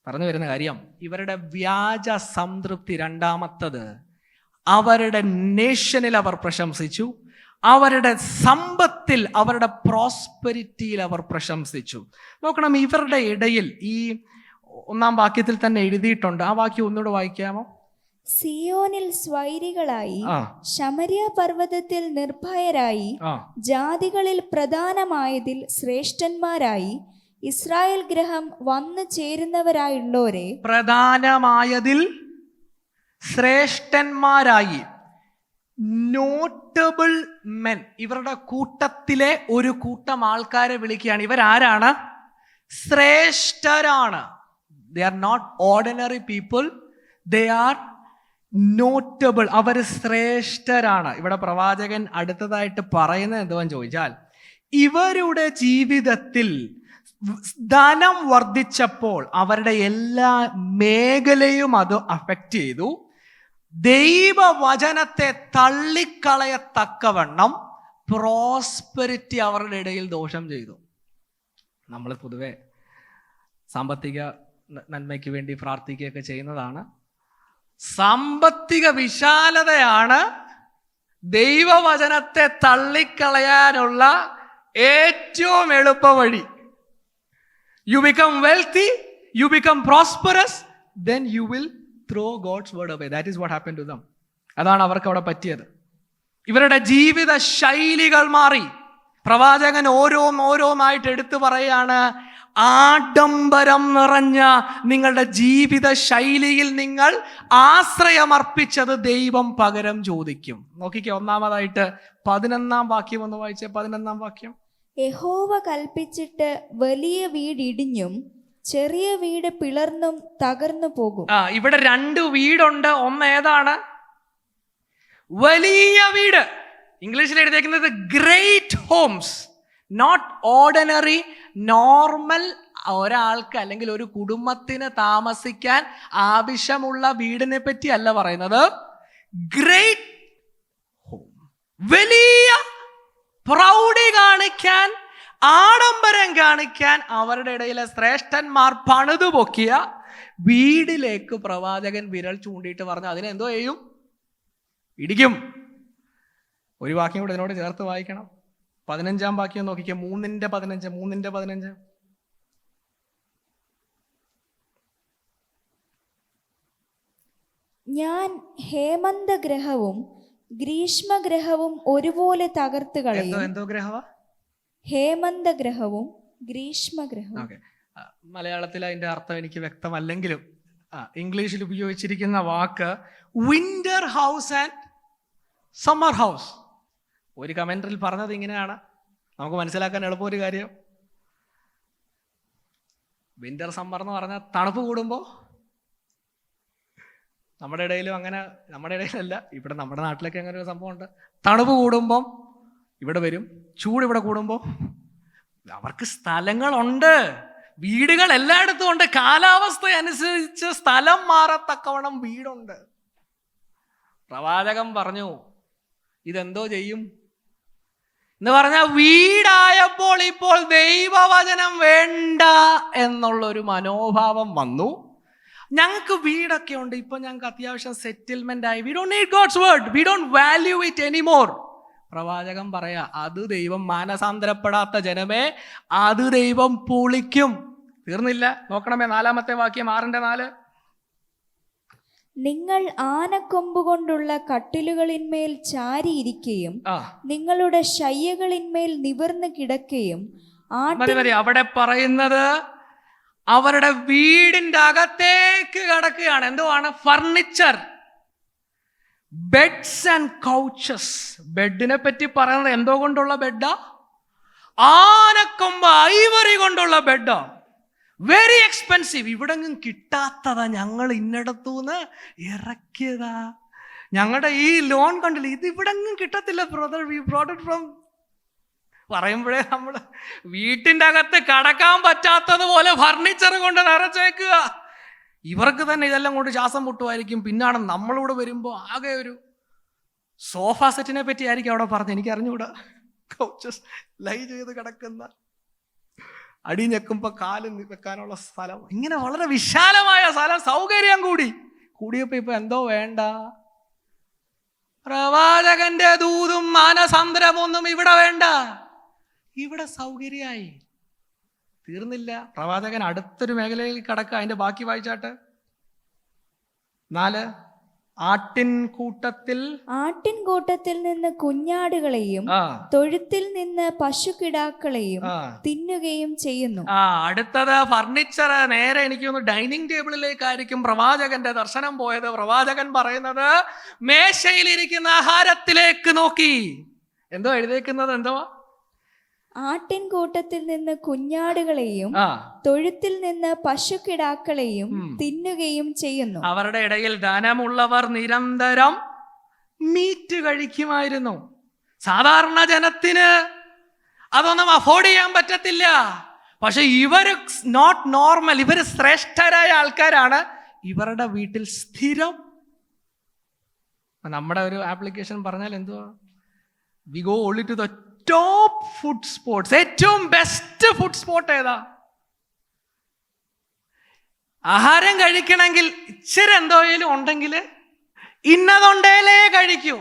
പറഞ്ഞു വരുന്ന കാര്യം, ഇവരുടെ വ്യാജ സംതൃപ്തി. രണ്ടാമത്തത്, അവരുടെ നേഷനിൽ അവർ പ്രശംസിച്ചു, അവരുടെ സമ്പത്തിൽ, അവരുടെ പ്രോസ്പെരിറ്റിയിൽ അവർ പ്രശംസിച്ചു. നോക്കണം, ഇവരുടെ ഇടയിൽ ഈ 1-ാം വാക്യത്തിൽ തന്നെ എഴുതിയിട്ടുണ്ട്. ആ വാക്യം ഒന്നുകൂടെ വായിക്കാമോ? സിയോനിൽ സ്വൈരികളായി, ശമരിയ പർവ്വതത്തിൽ നിർഭയരായി, ജാതികളിൽ പ്രധാനമായതിൽ ശ്രേഷ്ഠന്മാരായി, ഇസ്രായേൽ ഗ്രഹം വന്നു ചേരുന്നവരായുള്ളവരെ. പ്രധാനമായതിൽ ശ്രേഷ്ഠന്മാരായി, നോട്ടബിൾ മെൻ. ഇവരുടെ കൂട്ടത്തിലെ ഒരു കൂട്ടം ആൾക്കാരെ വിളിക്കുകയാണ്. ഇവരാരാണ്? ശ്രേഷ്ഠരാണ്. They are not ordinary people, they are notable. അവർ ശ്രേഷ്ഠരാണ്. ഇവിടെ പ്രവാചകൻ അടുത്തതായിട്ട് പറയുന്നത് എന്തുവാന്ന് ചോദിച്ചാൽ, ഇവരുടെ ജീവിതത്തിൽ ധനം വർദ്ധിച്ചപ്പോൾ അവരുടെ എല്ലാ മേഖലയും അത് അഫക്റ്റ് ചെയ്തു. ദൈവവചനത്തെ തള്ളിക്കളയത്തക്കവണ്ണം പ്രോസ്പെരിറ്റി അവരുടെ ഇടയിൽ ദോഷം ചെയ്തു. നമ്മൾ പൊതുവെ സാമ്പത്തിക നന്മയ്ക്ക് വേണ്ടി പ്രാർത്ഥിക്കുകയൊക്കെ ചെയ്യുന്നതാണ്. സാമ്പത്തിക വിശാലതയാണ് ദൈവവചനത്തെ തള്ളിക്കളയാനുള്ള ഏറ്റവും എളുപ്പ വഴി. You become wealthy, you become prosperous, then you will throw God's word away. That is what happened to them. അതാണ് അവർക്ക് അവിടെ പറ്റിയത്. ഇവരുടെ ജീവിത ശൈലികൾ മാറി. പ്രവാചകൻ ഓരോന്നായിട്ട് എടുത്തു പറയാണ്, ആഡംബരം നിറഞ്ഞ നിങ്ങളുടെ ജീവിത ശൈലിയിൽ നിങ്ങൾ ആശ്രയമർപ്പിച്ചത് ദൈവം പകരം ചോദിക്കും. നോക്കിക്കേ, ഒന്നാമതായിട്ട് 11 വാക്യം ഒന്ന് വായിച്ചേ. 11 വാക്യം. യഹോവ കൽപ്പിച്ചിട്ട് വലിയ വീട് ഇടിഞ്ഞും ചെറിയ വീട് പിളർന്നും തകർന്നു പോകും. ഇവിടെ 2 വീടുണ്ട്. ഒന്ന് ഏതാണ്? വലിയ വീട്. ഇംഗ്ലീഷിൽ എഴുതിയിരിക്കുന്നത് great homes, not ordinary normal ഒരാൾക്ക് അല്ലെങ്കിൽ ഒരു കുടുംബത്തിന് താമസിക്കാൻ ആവശ്യമുള്ള വീടിനെ പറ്റി അല്ല പറയുന്നത്. ഗ്രേറ്റ് ഹോം, വലിയ പ്രൗഢി കാണിക്കാൻ, ആഡംബരം കാണിക്കാൻ അവരുടെ ഇടയിലെ ശ്രേഷ്ഠന്മാർ പണിതു പൊക്കിയ വീടിലേക്ക് പ്രവാചകൻ വിരൽ ചൂണ്ടിയിട്ട് പറഞ്ഞു അതിനെന്തോ ചെയ്യും? ഇടിക്കും. ഒരു വാക്യം കൂടെ ഇതിനോട് ചേർത്ത് വായിക്കണം. 15 വാക്യം നോക്കിക്കേ. 3:15. ഞാൻ ഹേമന്തഗ്രഹവും ഗ്രീഷ്മഗ്രഹവും ഒരുപോലെ തകർത്ത് കളയും. എന്തോ ഗ്രഹവാ? ഹേമന്തഗ്രഹവും ഗ്രീഷ്മഗ്രഹവും. മലയാളത്തിൽ അതിന്റെ അർത്ഥം എനിക്ക് വ്യക്തമല്ലെങ്കിലും ഇംഗ്ലീഷിൽ ഉപയോഗിച്ചിരിക്കുന്ന വാക്ക് winter house and summer house. ഒരു കമന്ററിൽ പറഞ്ഞത് ഇങ്ങനെയാണ്, നമുക്ക് മനസ്സിലാക്കാൻ എളുപ്പം ഒരു കാര്യം. വിന്റർ സമ്മർ എന്ന് പറഞ്ഞാൽ തണുപ്പ് കൂടുമ്പോൾ, നമ്മുടെ ഇടയിലും അങ്ങനെ, നമ്മുടെ ഇടയിലല്ല, ഇവിടെ നമ്മുടെ നാട്ടിലൊക്കെ അങ്ങനെ ഒരു സംഭവം ഉണ്ട്. തണുപ്പ് കൂടുമ്പം ഇവിടെ വരും, ചൂട് ഇവിടെ കൂടുമ്പോൾ അവർക്ക് സ്ഥലങ്ങളുണ്ട്, വീടുകൾ എല്ലായിടത്തും ഉണ്ട്. കാലാവസ്ഥ അനുസരിച്ച് സ്ഥലം മാറത്തക്കവണ്ണം വീടുണ്ട്. പ്രവാചകൻ പറഞ്ഞു ഇതെന്തോ ചെയ്യും എന്ന് പറഞ്ഞാൽ, വീടായപ്പോൾ ഇപ്പോൾ ദൈവവചനം വേണ്ട എന്നുള്ളൊരു മനോഭാവം വന്നു. ഞങ്ങൾക്ക് വീടൊക്കെ ഉണ്ട്, ഇപ്പൊ ഞങ്ങൾക്ക് അത്യാവശ്യം സെറ്റിൽമെന്റ് ആയി, we don't need God's word, we don't value it anymore. പ്രവാചകൻ പറയാ, അത് ദൈവം മാനസാന്തരപ്പെടാത്ത ജനമേ, അത് ദൈവം പൊളിക്കും. തീർന്നില്ല, നോക്കണമേ 4-ാമത്തെ വാക്യം 6:4. നിങ്ങൾ ആനക്കൊമ്പുകൊണ്ടുള്ള കട്ടിലുകളിന്മേൽ ചാരിയിരിക്കുകയും നിങ്ങളുടെ ശയ്യകളിന്മേൽ നിവർന്ന് കിടക്കുകയും. അവിടെ പറയുന്നത് അവരുടെ വീടിന്റെ അകത്തേക്ക് കടക്കുകയാണ്. എന്തോ ആണ്? Furniture, beds and couches. ബെഡിനെ പറ്റി പറയുന്നത് എന്തോ കൊണ്ടുള്ള ബെഡാ? ആനക്കൊമ്പ്, ഐവറി കൊണ്ടുള്ള ബെഡാ. Very expensive. ഇവിടെങ്ങും കിട്ടാത്തതാ, ഞങ്ങൾ ഇന്നടത്തൂന്ന് ഇറക്കിയതാ. ഞങ്ങളുടെ ഈ ലോൺ കണ്ടില്ല, ഇത് ഇവിടെങ്ങും കിട്ടത്തില്ല brother, V brought it from. പറയുമ്പോഴേ നമ്മൾ വീട്ടിൻ്റെ അകത്ത് കടക്കാൻ പറ്റാത്തതുപോലെ ഫർണിച്ചർ കൊണ്ട് നിറച്ചേക്കുക. ഇവർക്ക് തന്നെ ഇതെല്ലാം കൊണ്ട് ശ്വാസം മുട്ടുമായിരിക്കും. പിന്നാണ് നമ്മളിവിടെ വരുമ്പോൾ ആകെ ഒരു സോഫ സെറ്റിനെ പറ്റി ആയിരിക്കും അവിടെ പറഞ്ഞത്, എനിക്ക് അറിഞ്ഞുകൂടാ. കൗച്ചസ്, ലൈ ചെയ്ത് കിടക്കുന്ന, അടി ഞെക്കുമ്പോൾ കാല് വെക്കാനുള്ള സ്ഥലം, ഇങ്ങനെ വളരെ വിശാലമായ സ്ഥലം, സൗകര്യം കൂടിയപ്പോൾ ഇപ്പൊ എന്തോ വേണ്ട. പ്രവാചകന്റെ ദൂതും മാനസാന്തരമൊന്നും ഇവിടെ വേണ്ട, ഇവിടെ സൗകര്യമായി. തീർന്നില്ല, പ്രവാചകൻ അടുത്തൊരു മേഖലയിൽ കടക്കുക. അതിന്റെ ബാക്കി വായിച്ചാട്ട്. 4, ആട്ടിൻകൂട്ടത്തിൽ നിന്ന് കുഞ്ഞാടുകളെയും തൊഴുത്തിൽ നിന്ന് പശുക്കിടാക്കളെയും തിന്നുകയും ചെയ്യുന്നു. അടുത്തത് ഫർണിച്ചർ. നേരെ എനിക്ക് തോന്നുന്നു ഡൈനിങ് ടേബിളിലേക്കായിരിക്കും പ്രവാചകന്റെ ദർശനം പോയത്. പ്രവാചകൻ പറയുന്നത് മേശയിലിരിക്കുന്ന ആഹാരത്തിലേക്ക് നോക്കി. എന്തോ എഴുതേക്കുന്നത്? എന്തോ? ആട്ടിൻകൂട്ടത്തിൽ നിന്ന് കുഞ്ഞാടുകളെയും തൊഴുത്തിൽ നിന്ന് പശുക്കിടാക്കളെയും തിന്നുകയും ചെയ്യുന്നു. അവരുടെ ഇടയിൽ ധനമുള്ളവർ നിരന്തരം മീറ്റ് കഴിക്കുമായിരുന്നു. സാധാരണ ജനത്തിന് അതൊന്നും അഫോർഡ് ചെയ്യാൻ പറ്റത്തില്ല. പക്ഷെ ഇവര് നോട്ട് നോർമൽ, ഇവര് ശ്രേഷ്ഠരായ ആൾക്കാരാണ്. ഇവരുടെ വീട്ടിൽ സ്ഥിരം, നമ്മുടെ ഒരു ആപ്ലിക്കേഷൻ പറഞ്ഞാൽ എന്തുവാ, we go only to the top food spots. ഏറ്റവും ബെസ്റ്റ് ഫുഡ് സ്പോട്ട് ഏതാ? ആഹാരം കഴിക്കണമെങ്കിൽ ഇച്ചിരി എന്തോലും ഉണ്ടെങ്കിൽ ഇന്നതുണ്ടേലേ കഴിക്കൂ.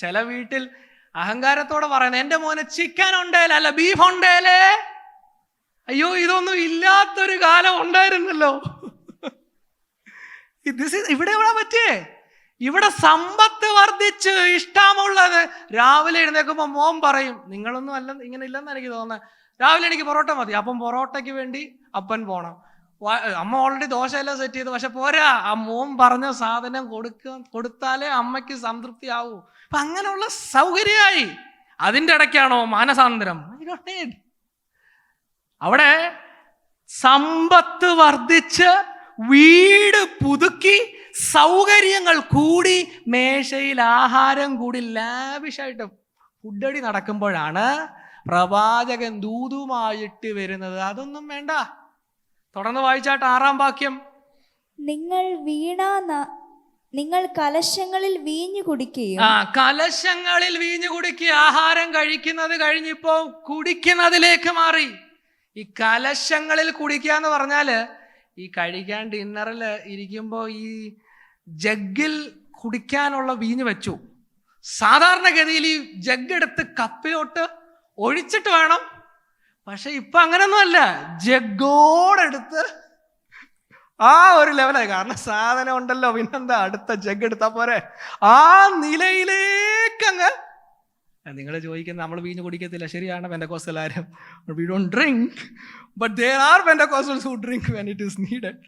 ചില വീട്ടിൽ അഹങ്കാരത്തോടെ പറയുന്നത്, എൻ്റെ മോനെ ചിക്കൻ ഉണ്ടേലേ, അല്ല ബീഫ് ഉണ്ടേലേ. അയ്യോ, ഇതൊന്നും ഇല്ലാത്തൊരു കാലം ഉണ്ടായിരുന്നല്ലോ. ഇവിടെ പറ്റിയേ, ഇവിടെ സമ്പത്ത് വർദ്ധിച്ച് ഇഷ്ടമുള്ളത്. രാവിലെ എഴുന്നേൽക്കുമ്പോൾ മോൻ പറയും, നിങ്ങളൊന്നും അല്ല ഇങ്ങനെ ഇല്ലെന്ന് എനിക്ക് തോന്നുന്നത്, രാവിലെ എനിക്ക് പൊറോട്ട മതി. അപ്പം പൊറോട്ടയ്ക്ക് വേണ്ടി അപ്പൻ പോണം. അമ്മ ഓൾറെഡി ദോശയെല്ലാം സെറ്റ് ചെയ്തു, പക്ഷെ പോരാ, ആ മോൻ പറഞ്ഞ സാധനം കൊടുത്താലേ അമ്മയ്ക്ക് സംതൃപ്തി ആവൂ. അപ്പൊ അങ്ങനെയുള്ള സൗകര്യമായി. അതിൻ്റെ ഇടയ്ക്കാണോ മാനസാന്തരം? അവിടെ സമ്പത്ത് വർദ്ധിച്ച് വീട് പുതുക്കി സൗകര്യങ്ങൾ കൂടി മേശയിൽ ആഹാരം കൂടി ലാവിഷായിട്ട് ഫുഡടി നടക്കുമ്പോഴാണ് പ്രവാചകൻ ദൂതുമായിട്ട് വരുന്നത്. അതൊന്നും വേണ്ട. തുടർന്ന് വായിച്ചാട്ട് 6-ാം വാക്യം, നിങ്ങൾ കലശങ്ങളിൽ വീഞ്ഞു കുടിക്കുകയും. കലശങ്ങളിൽ വീഞ്ഞു കുടിക്കുക. ആഹാരം കഴിക്കുന്നത് കഴിഞ്ഞിപ്പോ കുടിക്കുന്നതിലേക്ക് മാറി. ഈ കലശങ്ങളിൽ കുടിക്കുക എന്ന് പറഞ്ഞാല്, ഈ കഴിക്കാൻ ഡിന്നറിൽ ഇരിക്കുമ്പോൾ ഈ ജഗ്ഗിൽ കുടിക്കാനുള്ള വീഞ്ഞ് വെച്ചു. സാധാരണഗതിയിൽ ഈ ജഗ് എടുത്ത് കപ്പിലോട്ട് ഒഴിച്ചിട്ട് വേണം. പക്ഷെ ഇപ്പൊ അങ്ങനൊന്നുമല്ല, ജഗ്ഗോടെടുത്ത് ആ ഒരു ലെവലായി. കാരണം സാധനം ഉണ്ടല്ലോ, പിന്നെന്താ, അടുത്ത ജഗ് എടുത്താ പോരെ. ആ നിലയിലേക്കങ്ങ്. നിങ്ങൾ ചോദിക്കുന്നത്, നമ്മൾ വീഞ്ഞ് കുടിക്കത്തില്ല, ശരിയാണ്, പെന്തക്കോസ്തലാരും we don't drink, but there are Pentecostals who drink when it is needed.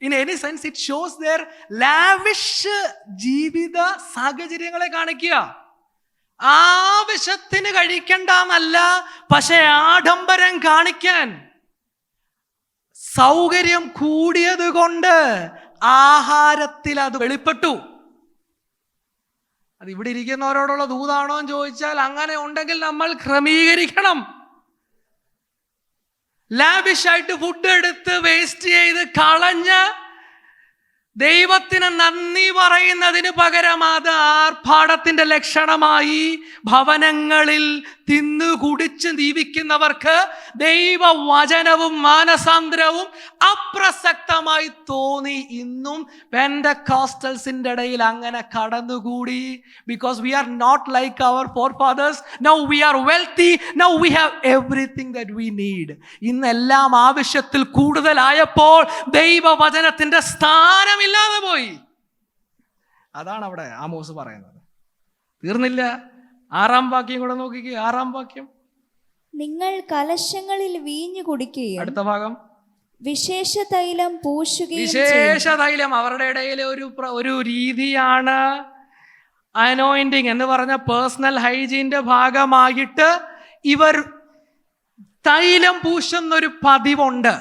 In any sense it shows their lavish ജീവിത സാഹചര്യങ്ങളെ കാണിക്കുക. ആവശ്യത്തിന് കഴിക്കണ്ടെന്നല്ല, പക്ഷെ ആഡംബരം കാണിക്കാൻ സൗകര്യം കൂടിയത് കൊണ്ട് ആഹാരത്തിൽ അത് വെളിപ്പെട്ടു. അത് ഇവിടെ ഇരിക്കുന്നവരോടുള്ള ദൂതാണോ എന്ന് ചോദിച്ചാൽ, അങ്ങനെ ഉണ്ടെങ്കിൽ നമ്മൾ ക്രമീകരിക്കണം. ലാവിഷായിട്ട് ഫുഡ് എടുത്ത് വേസ്റ്റ് ചെയ്ത് കളഞ്ഞ് ദൈവത്തിന് നന്ദി പറയുന്നതിന് പകരം അത് ആർഭാടത്തിന്റെ ലക്ഷണമായി ഭവനങ്ങളിൽ തിന്നു കുടിച്ച് ജീവിക്കുന്നവർക്ക് ദൈവവചനവും മാനസാന്തരവും അപ്രസക്തമായി തോന്നി. ഇന്നും പെന്തക്കോസ്റ്റൽസിന്റെ ഇടയിൽ അങ്ങനെ കടന്നുകൂടി. Because we are not like our forefathers. Now we are wealthy. Now we have everything that we need. ഇന്നെല്ലാം ആവശ്യത്തിൽ കൂടുതലായപ്പോൾ ദൈവവചനത്തിന്റെ സ്ഥാനമില്ലാതെ പോയി. അതാണ് അവിടെ ആമോസ് പറയുന്നത്. തീർന്നില്ല, 6-ാം വാക്യം കൂടെ നോക്കിക്കേ. 6-ാം വാക്യം, നിങ്ങൾ കലശങ്ങളിൽ വീഞ്ഞു കുടിക്കുകയും. അടുത്ത ഭാഗം, വിശേഷ തൈലം പൂശുകയും. വിശേഷ തൈലം അവരുടെ ഇടയിലെ ഒരു രീതിയാണ്. അനോയിന്റിങ് എന്ന് പറഞ്ഞ പേഴ്സണൽ ഹൈജീന്റെ ഭാഗമായിട്ട് ഇവർ തൈലം പൂശുന്നൊരു പതിവുണ്ട്.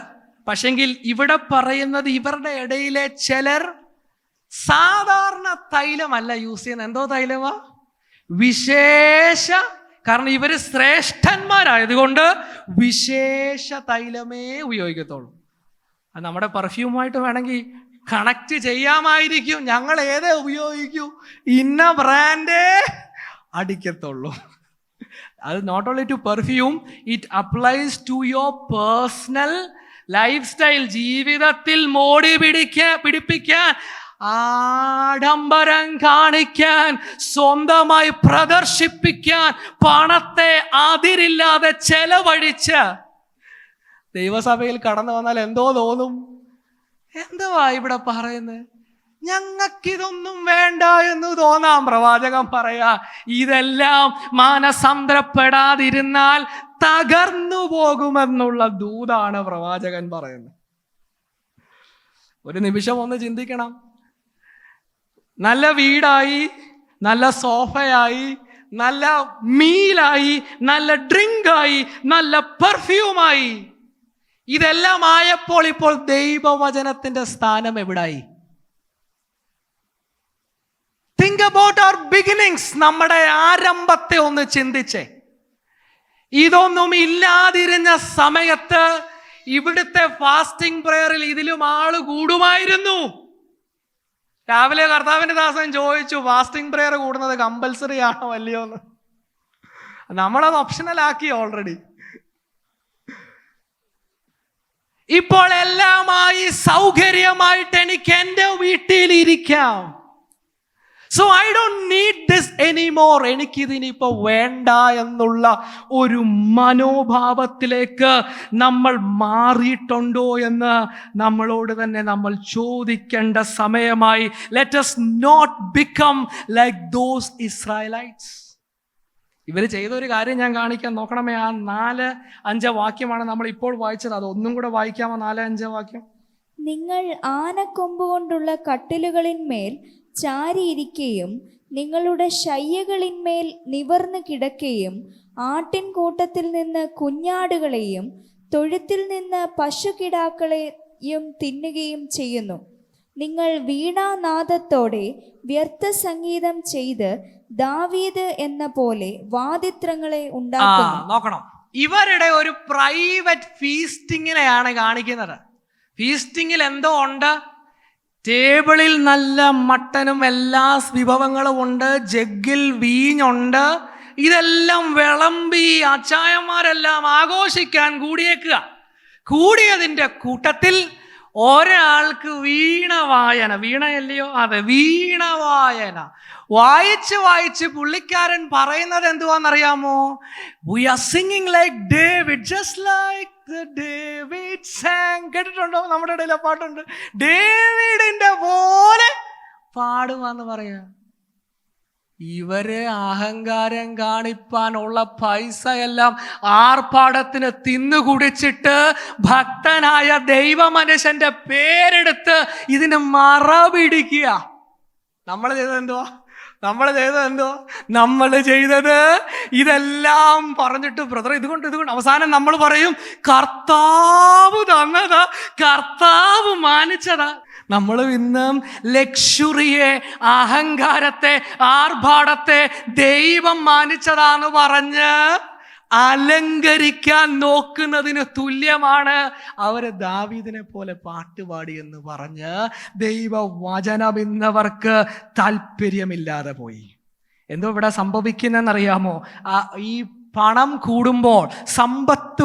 പക്ഷെങ്കിൽ ഇവിടെ പറയുന്നത് ഇവരുടെ ഇടയിലെ ചിലർ സാധാരണ തൈലമല്ല യൂസ് ചെയ്യുന്നത്. എന്തോ തൈലമാ? വിശേഷ. കാരണം ഇവര് ശ്രേഷ്ഠന്മാരായതുകൊണ്ട് വിശേഷ തൈലമേ ഉപയോഗിക്കത്തുള്ളൂ. അത് നമ്മുടെ പെർഫ്യൂമായിട്ട് വേണമെങ്കിൽ കണക്ട് ചെയ്യാമായിരിക്കും. ഞങ്ങൾ ഏതേ ഉപയോഗിക്കൂ, ഇന്ന ബ്രാൻഡേ അടിക്കത്തുള്ളൂ. അത് not only to perfume, it applies to your personal life style. ജീവിതത്തിൽ മോടി പിടിപ്പിക്കാൻ, ആഡംബരം കാണിക്കാൻ, സ്വന്തമായി പ്രദർശിപ്പിക്കാൻ പണത്തെ അതിരില്ലാതെ ചെലവഴിച്ച് ദൈവസഭയിൽ കടന്നു വന്നാൽ എന്തോ തോന്നും. എന്തുവാ ഇവിടെ പറയുന്നത്? ഞങ്ങൾക്കിതൊന്നും വേണ്ട എന്ന് തോന്നാം. പ്രവാചകൻ പറയാ, ഇതെല്ലാം മാനസാന്തരപ്പെടാതിരുന്നാൽ തകർന്നു പോകുമെന്നുള്ള ദൂതാണ് പ്രവാചകൻ പറയുന്നത്. ഒരു നിമിഷം ഒന്ന് ചിന്തിക്കണം. നല്ല വീടായി, നല്ല സോഫയായി, നല്ല മീലായി, നല്ല ഡ്രിങ്കായി, നല്ല പെർഫ്യൂമായി, ഇതെല്ലാം ആയപ്പോൾ ഇപ്പോൾ ദൈവവചനത്തിന്റെ സ്ഥാനം എവിടായി? Think about our beginnings. നമ്മുടെ ആരംഭത്തെ ഒന്ന് ചിന്തിച്ചേ. ഇതൊന്നും ഇല്ലാതിരുന്ന സമയത്ത് ഇവിടുത്തെ ഫാസ്റ്റിംഗ് പ്രയറിൽ ഇതിലും ആള് കൂടുമായിരുന്നു. രാവിലെ കർത്താവിന്റെ ദാസൻ ചോദിച്ചു, ഫാസ്റ്റിംഗ് പ്രയർ കൂടുന്നത് കമ്പൽസറി ആണോ അല്ലയോ എന്ന്. നമ്മളത് ഓപ്ഷണൽ ആക്കി ഓൾറെഡി. ഇപ്പോൾ എല്ലാമായി സൗകര്യമായിട്ട് എനിക്ക് എൻ്റെ വീട്ടിൽ ഇരിക്കാം. So I don't need this anymore. എനിക്കിതിനിപ്പോൾ വേണ്ട എന്നുള്ള ഒരു മനോഭാവത്തിലേക്ക് നമ്മൾ മാറിയിട്ടുണ്ടോ എന്ന് നമ്മളോട് തന്നെ നമ്മൾ ചോദിക്കേണ്ട സമയമായി. Let us not become like those Israelites. ഇവർ ചെയ്തൊരു കാര്യം ഞാൻ കാണിക്കാൻ നോക്കണമേ. ആ 4-5 വാക്യമാണ് നമ്മൾ ഇപ്പോൾ വായിച്ചത്. അത് ഒന്നും കൂടെ വായിക്കാമോ? 4-5 വാക്യം. നിങ്ങൾ ആനക്കൊമ്പ് കൊണ്ടുള്ള കട്ടിലുകളിന്മേൽ ചാരിയിരിക്കുകയും നിങ്ങളുടെ ശയ്യകളിന്മേൽ നിവർന്നു കിടക്കുകയും ആട്ടിൻകൂട്ടത്തിൽ നിന്ന് കുഞ്ഞാടുകളെയും തൊഴുത്തിൽ നിന്ന് പശുകിടാക്കളെയും തിന്നുകയും ചെയ്യുന്നു. നിങ്ങൾ വീണാനാദത്തോടെ വ്യർത്ഥ സംഗീതം ചെയ്ത് ദാവീദ് എന്ന പോലെ വാദിത്രങ്ങളെ ഉണ്ടാക്കുന്നു. നോക്കണം, ഇവരുടെ ഒരു പ്രൈവറ്റ് ഫീസ്റ്റിങ്ങിനെയാണ് കാണിക്കുന്നത്. ഫീസ്റ്റിങ്ങിൽ എന്തോ ഉണ്ട്? ടേബിളിൽ നല്ല മട്ടനും എല്ലാ വിഭവങ്ങളും ഉണ്ട്, ജഗ്ഗിൽ വീഞ്ഞുണ്ട്. ഇതെല്ലാം വിളമ്പി അച്ചായന്മാരെല്ലാം ആഘോഷിക്കാൻ കൂടിയേക്കുക. കൂടിയതിൻ്റെ കൂട്ടത്തിൽ ഒരാൾക്ക് വീണ വീണയല്ലയോ? അതെ, വീണ വായിച്ച് പുള്ളിക്കാരൻ പറയുന്നത് എന്തുവാന്നറിയാമോ? We are singing like David, just like the David sang. കേട്ടിട്ടുണ്ടോ? നമ്മുടെ ഇടയിൽ പാട്ടുണ്ട്, ഡേവിഡിന്റെ പോലെ പാടുവാന്ന് പറയാ. ഇവരെ അഹങ്കാരം കാണിപ്പാനുള്ള പൈസ എല്ലാം ആർപ്പാടത്തിന് തിന്നുകുടിച്ചിട്ട് ഭക്തനായ ദൈവ മനുഷ്യന്റെ പേരെടുത്ത് ഇതിന് മറപിടിക്കുക. നമ്മൾ ചെയ്തത് ഇതെല്ലാം പറഞ്ഞിട്ട് ബ്രദർ ഇതുകൊണ്ട് അവസാനം നമ്മൾ പറയും കർത്താവ് തന്നതാ, കർത്താവ് മാനിച്ചതാ. നമ്മളും ഇന്നും ലക്ഷറിയെ, അഹങ്കാരത്തെ, ആർഭാടത്തെ ദൈവം മാനിച്ചതാന്ന് പറഞ്ഞ് അലങ്കരിക്കാൻ നോക്കുന്നതിന് തുല്യമാണ് അവര് ദാവീദിനെ പോലെ പാട്ടുപാടി എന്ന് പറഞ്ഞ് ദൈവവചനം ഇന്നവർക്ക് താല്പര്യമില്ലാതെ പോയി. എന്തോ ഇവിടെ സംഭവിക്കുന്നതെന്നറിയാമോ? ഈ പണം കൂടുമ്പോൾ, സമ്പത്ത്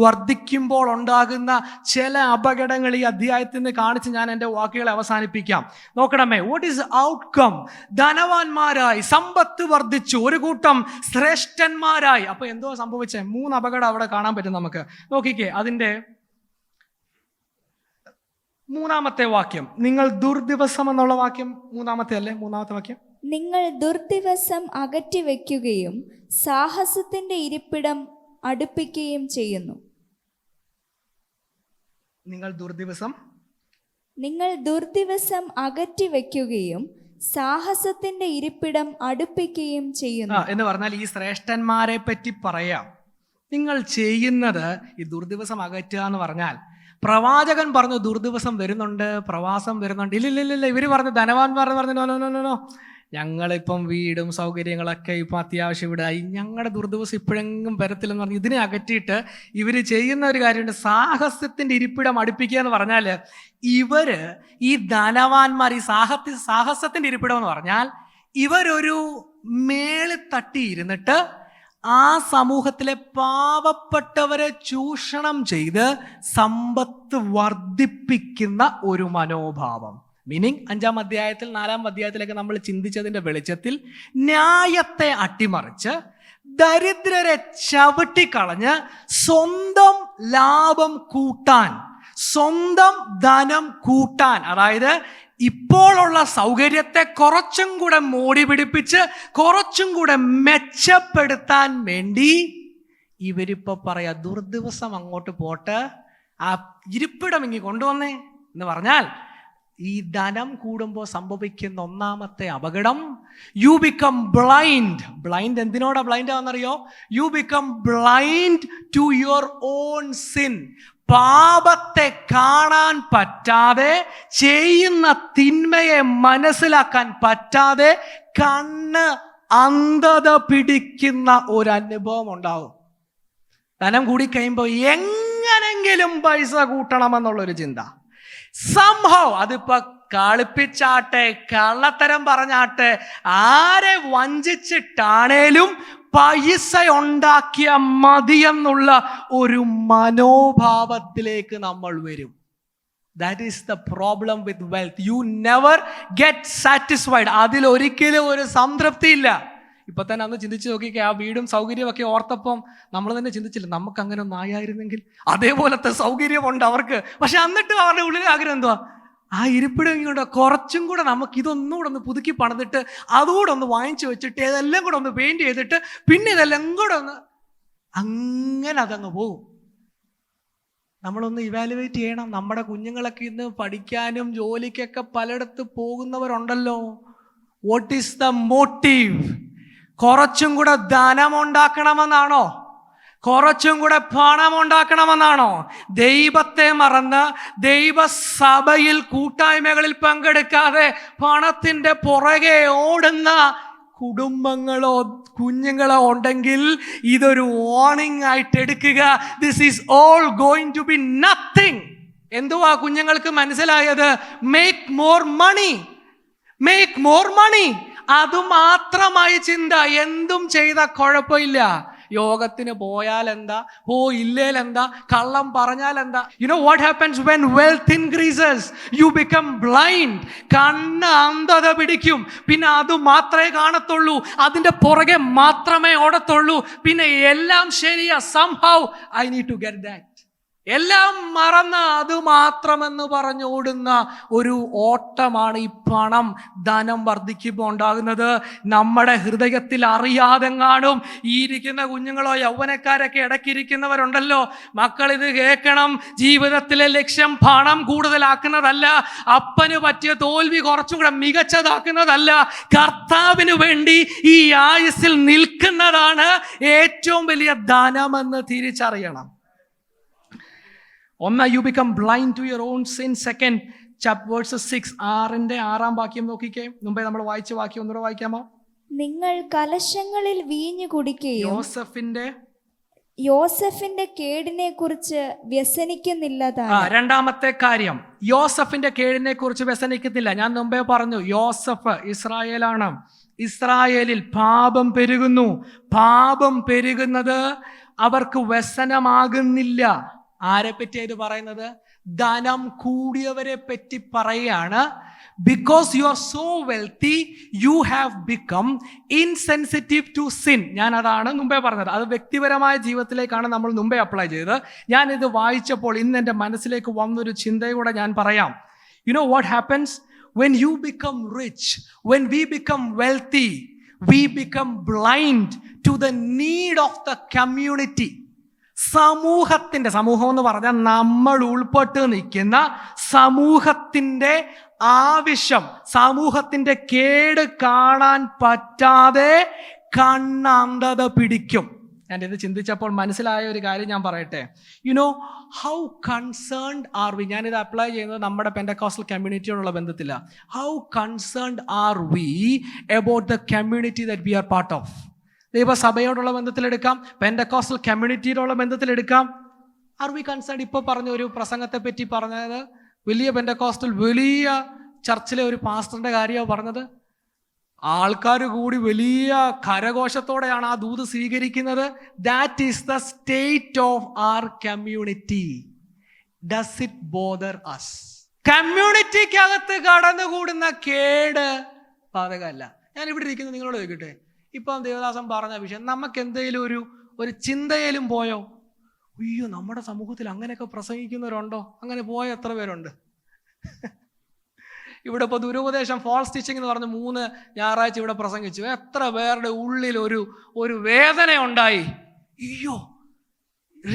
വർദ്ധിക്കുമ്പോൾ ഉണ്ടാകുന്ന ചില അപകടങ്ങൾ ഈ അധ്യായത്തിൽ നിന്ന് കാണിച്ച് ഞാൻ എൻ്റെ വാക്കുകളെ അവസാനിപ്പിക്കാം. നോക്കണമേ, വാട്ട് ഈസ് ഔട്ട്കം? ധനവാന്മാരായി, സമ്പത്ത് വർദ്ധിച്ചു, ഒരു കൂട്ടം ശ്രേഷ്ഠന്മാരായി. അപ്പൊ എന്തോ സംഭവിച്ചേ? 3 അപകടം അവിടെ കാണാൻ പറ്റും നമുക്ക്. നോക്കിക്കേ, അതിൻ്റെ 3-ാമത്തെ വാക്യം. നിങ്ങൾ ദുർദിവസം എന്നുള്ള വാക്യം 3-ാമത്തെ അല്ലേ? 3-ാമത്തെ വാക്യം. നിങ്ങൾ ദുർദിവസം അകറ്റി വയ്ക്കുകയും സാഹസത്തിന്റെ ഇരിപ്പിടം അടുപ്പിക്കുകയും ചെയ്യുന്നു. നിങ്ങൾ ദുർദിവസം അകറ്റി വയ്ക്കുകയും സാഹസത്തിന്റെ ഇരിപ്പിടം അടുപ്പിക്കുകയും ചെയ്യുന്നു എന്ന് പറഞ്ഞാൽ ഈ ശ്രേഷ്ഠന്മാരെ പറ്റി പറയാം. നിങ്ങൾ ചെയ്യുന്നത് ഈ ദുർദിവസം അകറ്റുക എന്ന് പറഞ്ഞാൽ, പ്രവാചകൻ പറഞ്ഞു ദുർദിവസം വരുന്നുണ്ട്, പ്രവാസം വരുന്നുണ്ട്. ഇല്ലില്ല, ഇവർ പറഞ്ഞു, ധനവാന്മാർ പറഞ്ഞു നോ, ഞങ്ങളിപ്പം വീടും സൗകര്യങ്ങളൊക്കെ ഇപ്പം അത്യാവശ്യം ഇവിടായി, ഞങ്ങളുടെ ദുർദിവസം ഇപ്പോഴെങ്കിലും വരത്തില്ലെന്ന് പറഞ്ഞ് ഇതിനെ അകറ്റിയിട്ട് ഇവർ ചെയ്യുന്ന ഒരു കാര്യമുണ്ട്, സാഹസത്തിൻ്റെ ഇരിപ്പിടം അടുപ്പിക്കുക എന്ന് പറഞ്ഞാൽ, ഇവര് ഈ ധനവാന്മാർ ഈ സാഹസത്തിൻ്റെ ഇരിപ്പിടം എന്ന് പറഞ്ഞാൽ ഇവരൊരു മേളിൽ തട്ടിയിരുന്നിട്ട് ആ സമൂഹത്തിലെ പാവപ്പെട്ടവരെ ചൂഷണം ചെയ്ത് സമ്പത്ത് വർദ്ധിപ്പിക്കുന്ന ഒരു മനോഭാവം. മീനിങ് 5-ാം അധ്യായത്തിൽ 4-ാം അധ്യായത്തിലേക്ക് നമ്മൾ ചിന്തിച്ചതിൻ്റെ വെളിച്ചത്തിൽ ന്യായത്തെ അട്ടിമറിച്ച് ദരിദ്രരെ ചവിട്ടിക്കളഞ്ഞ് സ്വന്തം ലാഭം കൂട്ടാൻ, സ്വന്തം ധനം കൂട്ടാൻ, അതായത് ഇപ്പോഴുള്ള സൗകര്യത്തെ കുറച്ചും കൂടെ മോടി പിടിപ്പിച്ച് കുറച്ചും കൂടെ മെച്ചപ്പെടുത്താൻ വേണ്ടി ഇവരിപ്പോൾ പറയാ ദുർദിവസം അങ്ങോട്ട് പോട്ട്, ആ ഇരിപ്പിടം ഇങ്ങി കൊണ്ടുവന്നേ എന്ന് പറഞ്ഞാൽ, ഈ ധനം കൂടുമ്പോൾ സംഭവിക്കുന്ന 1-ാമത്തെ അപകടം, യു ബിക്കം ബ്ലൈൻഡ്. എന്തിനോടാ ബ്ലൈൻഡ് ആവുന്നറിയോ? You become blind to your own sin. പാപത്തെ കാണാൻ പറ്റാതെ, ചെയ്യുന്ന തിന്മയെ മനസ്സിലാക്കാൻ പറ്റാതെ കണ്ണ് അന്ധത പിടിക്കുന്ന ഒരു അനുഭവം ഉണ്ടാവും. ധനം കൂടിക്കഴിയുമ്പോൾ എങ്ങനെങ്കിലും പൈസ കൂട്ടണമെന്നുള്ളൊരു ചിന്ത. സംഭവം അതിപ്പോ കളിപ്പിച്ചാട്ടെ, കള്ളത്തരം പറഞ്ഞാട്ടെ, ആരെ വഞ്ചിച്ചിട്ടാണേലും പൈസ ഉണ്ടാക്കിയ മതിയെന്നുള്ള ഒരു മനോഭാവത്തിലേക്ക് നമ്മൾ വരും. That is the problem with wealth. You never get satisfied. അതിലൊരിക്കലും ഒരു സംതൃപ്തി ഇല്ല. ഇപ്പൊ തന്നെ അന്ന് ചിന്തിച്ച് നോക്കിക്കേ, ആ വീടും സൗകര്യമൊക്കെ ഓർത്തപ്പം നമ്മൾ തന്നെ ചിന്തിച്ചില്ല, നമുക്ക് അങ്ങനെ ഒന്നും ആയിരുന്നെങ്കിൽ. അതേപോലത്തെ സൗകര്യമുണ്ട് അവർക്ക്. പക്ഷെ എന്നിട്ടും അവരുടെ ഉള്ളിൽ ആഗ്രഹം എന്തുവാ? ആ ഇരിപ്പിടം കൊണ്ട് കുറച്ചും കൂടെ നമുക്ക് ഇതൊന്നും കൂടെ ഒന്ന് പുതുക്കി പണിതിട്ട് അതുകൂടെ ഒന്ന് വാങ്ങിച്ചു വെച്ചിട്ട് ഇതെല്ലാം കൂടെ ഒന്ന് പെയിന്റ് ചെയ്തിട്ട് പിന്നെ ഇതെല്ലാം കൂടെ ഒന്ന്, അങ്ങനെ അതങ്ങ് പോകും. നമ്മളൊന്ന് ഇവാലുവേറ്റ് ചെയ്യണം. നമ്മുടെ കുഞ്ഞുങ്ങളൊക്കെ ഇന്ന് പഠിക്കാനും ജോലിക്കൊക്കെ പലയിടത്ത് പോകുന്നവരുണ്ടല്ലോ. What is the motive? കുറച്ചും കൂടെ ധനമുണ്ടാക്കണമെന്നാണോ? കുറച്ചും കൂടെ പണം ഉണ്ടാക്കണമെന്നാണോ? ദൈവത്തെ മറന്ന് ദൈവസഭയിൽ കൂട്ടായ്മകളിൽ പങ്കെടുക്കാതെ പണത്തിന്റെ പുറകെ ഓടുന്ന കുടുംബങ്ങളോ കുഞ്ഞുങ്ങളോ ഉണ്ടെങ്കിൽ ഇതൊരു വാർണിംഗ് ആയിട്ട് എടുക്കുക. This is all going to be nothing. എന്തുവാ കുഞ്ഞുങ്ങൾക്ക് മനസ്സിലായത്? Make more money, make more money. അതുമാത്രമായി ചിന്ത. എന്തും ചെയ്ത കുഴപ്പമില്ല. യോഗത്തിന് പോയാൽ എന്താ, പോയില്ലേലെന്താ, കള്ളം പറഞ്ഞാൽ എന്താ? You know what happens when wealth increases? U become blind. കണ്ണ് അന്ധത പിടിക്കും. പിന്നെ അത് മാത്രമേ കാണത്തുള്ളൂ, അതിന്റെ പുറകെ മാത്രമേ ഓടത്തുള്ളൂ. പിന്നെ എല്ലാം ശരിയാ, somehow I need to get that. എല്ലാം മറന്ന് അത് മാത്രമെന്ന് പറഞ്ഞോടുന്ന ഒരു ഓട്ടമാണ് ഈ പണം, ധനം വർദ്ധിക്കുമ്പോൾ ഉണ്ടാകുന്നത്. നമ്മുടെ ഹൃദയത്തിൽ അറിയാതെങ്ങാനും ഈ ഇരിക്കുന്ന കുഞ്ഞുങ്ങളോ യൗവനക്കാരൊക്കെ ഇടയ്ക്കിരിക്കുന്നവരുണ്ടല്ലോ, മക്കൾ ഇത് കേൾക്കണം. ജീവിതത്തിലെ ലക്ഷ്യം പണം കൂടുതലാക്കുന്നതല്ല, അപ്പന് പറ്റിയ തോൽവി കുറച്ചും കൂടെ മികച്ചതാക്കുന്നതല്ല, കർത്താവിന് വേണ്ടി ഈ ആയുസ്സിൽ നിൽക്കുന്നതാണ് ഏറ്റവും വലിയ ധനമെന്ന് തിരിച്ചറിയണം. ഒന്ന്, you become blind to your own sin. Second, verses 6, 6 വാക്യം നോക്കിക്കേ. മുമ്പേ നമ്മൾ വായിച്ച വാക്യം ഒന്നുകൂടെ വായിക്കാമോ? നിങ്ങൾ കലശങ്ങളിൽ വീഞ്ഞു കുടിക്കുകയും യോസഫിന്റെ കേടിനെ കുറിച്ച് വ്യസനിക്കുന്നില്ലതാണ്. രണ്ടാമത്തെ കാര്യം, യോസഫിന്റെ കേടിനെ കുറിച്ച് വ്യസനിക്കുന്നില്ല. ഞാൻ മുമ്പേ പറഞ്ഞു, യോസഫ് ഇസ്രായേലാണ്. ഇസ്രായേലിൽ പാപം പെരുകുന്നു. പാപം പെരുകുന്നത് അവർക്ക് വ്യസനമാകുന്നില്ല. ആരെ പറ്റിയാണ് ഇത് പറയുന്നത്? ധനം കൂടിയവരെ പറ്റി പറയുകയാണ്. Because you are so wealthy you have become insensitive to sin. ഞാൻ അതാണ് മുമ്പേ പറഞ്ഞത്. അത് വ്യക്തിപരമായ ജീവിതത്തിലേക്കാണ് നമ്മൾ മുമ്പേ അപ്ലൈ ചെയ്തത്. ഞാനിത് വായിച്ചപ്പോൾ ഇന്ന് എൻ്റെ മനസ്സിലേക്ക് വന്നൊരു ചിന്തയൂടെ ഞാൻ പറയാം. You know what happens when you become rich, when we become wealthy, we become blind to the need of the community. സമൂഹം എന്ന് പറഞ്ഞാൽ നമ്മൾ ഉൾപ്പെട്ട് നിൽക്കുന്ന സമൂഹത്തിൻ്റെ ആവശ്യം, സമൂഹത്തിൻ്റെ കേട് കാണാൻ പറ്റാതെ കണ്ണാന്തത പിടിക്കും. ഞാൻ ഇത് ചിന്തിച്ചപ്പോൾ മനസ്സിലായ ഒരു കാര്യം ഞാൻ പറയട്ടെ. You know how concerned are we? ഞാനിത് അപ്ലൈ ചെയ്യുന്നത് നമ്മുടെ പെൻഡക്കോസ്റ്റൽ കമ്മ്യൂണിറ്റിയോടുള്ള ബന്ധത്തില്ല. How concerned are we about the community that we are part of? ദൈവസഭയോടുള്ള ബന്ധത്തിലെടുക്കാം, പെൻഡക്കോസ്റ്റൽ കമ്മ്യൂണിറ്റിയോടുള്ള ബന്ധത്തിലെടുക്കാം. Are we concerned? ഇപ്പോൾ പറഞ്ഞ ഒരു പ്രസംഗത്തെ പറ്റി പറഞ്ഞത്, വലിയ പെൻഡക്കോസ്റ്റൽ വലിയ ചർച്ചിലെ ഒരു പാസ്റ്ററിന്റെ കാര്യമാണ് പറഞ്ഞത്. ആൾക്കാർ കൂടി വലിയ കരഘോഷത്തോടെയാണ് ആ ദൂത് സ്വീകരിക്കുന്നത്. That is the state of our community. Does it bother us? കമ്മ്യൂണിറ്റിക്കകത്ത് കടന്നുകൂടുന്ന കേട് ബാധകമല്ല. ഞാൻ ഇവിടെ ഇരിക്കുന്നത് നിങ്ങളോട് ചോദിക്കട്ടെ, ഇപ്പം ദേവദാസൻ പറഞ്ഞ വിഷയം നമുക്ക് എന്തെങ്കിലും ഒരു ചിന്തയിലും പോയോ? അയ്യോ, നമ്മുടെ സമൂഹത്തിൽ അങ്ങനെയൊക്കെ പ്രസംഗിക്കുന്നവരുണ്ടോ? അങ്ങനെ പോയ എത്ര പേരുണ്ട്? ഇവിടെ ഇപ്പോൾ ദുരുപദേശം, ഫോൾസ് ടീച്ചിങ് എന്ന് പറഞ്ഞ് 3 ഞായറാഴ്ച ഇവിടെ പ്രസംഗിച്ചു. എത്ര പേരുടെ ഉള്ളിൽ ഒരു വേദന ഉണ്ടായി. അയ്യോ,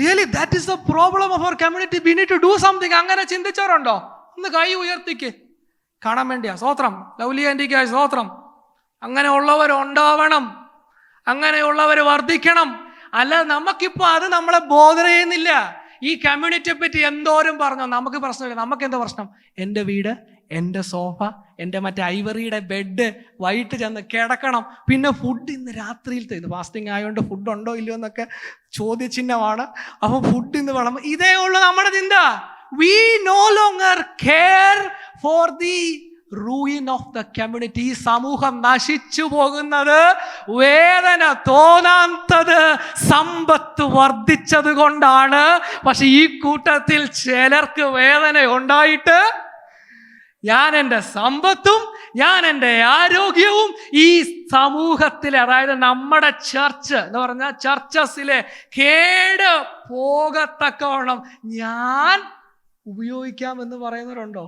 really that is the problem of our community, we need to do something. അങ്ങനെ ചിന്തിച്ചവരുണ്ടോ? ഒന്ന് കൈ ഉയർത്തിക്ക്, കാണാൻ വേണ്ടിയാ. സ്തോത്രം. ലൗലി ആൻറ്റിക്കായി സ്തോത്രം. അങ്ങനെ ഉള്ളവരുണ്ടാവണം, അങ്ങനെയുള്ളവർ വർദ്ധിക്കണം. അല്ല, നമുക്കിപ്പോൾ അത് നമ്മളെ ബോധർ ചെയ്യുന്നില്ല. ഈ കമ്മ്യൂണിറ്റിയെ പറ്റി എന്തോരം പറഞ്ഞോ നമുക്ക് പ്രശ്നമില്ല. നമുക്ക് എന്താ പ്രശ്നം? എൻ്റെ വീട്, എൻ്റെ സോഫ, എൻ്റെ മറ്റേ ഐവറിയുടെ ബെഡ്, വൈകിട്ട് ചെന്ന് കിടക്കണം. പിന്നെ ഫുഡ്, ഇന്ന് രാത്രിയിലത്തെ, ഇത് ഫാസ്റ്റിംഗ് ആയതുകൊണ്ട് ഫുഡ് ഉണ്ടോ ഇല്ലയോ എന്നൊക്കെ ചോദ്യചിഹ്നമാണ്. അപ്പോൾ ഫുഡ് ഇന്ന് വേണം. ഇതേ ഉള്ളൂ നമ്മുടെ ചിന്ത. We no longer care for the ruin of the community. ഈ സമൂഹം നശിച്ചു പോകുന്നത് വേദന തോന്നാത്തത് സമ്പത്ത് വർദ്ധിച്ചത് കൊണ്ടാണ്. പക്ഷെ ഈ കൂട്ടത്തിൽ ചിലർക്ക് വേദന ഉണ്ടായിട്ട് ഞാൻ എൻ്റെ സമ്പത്തും ഞാൻ എൻ്റെ ആരോഗ്യവും ഈ സമൂഹത്തിലെ, അതായത് നമ്മുടെ ചർച്ച് എന്ന് പറഞ്ഞാൽ ചർച്ചസിലെ കേട് പോകത്തക്കവണ്ണം ഞാൻ ഉപയോഗിക്കാം എന്ന് പറയുന്നവരുണ്ടോ?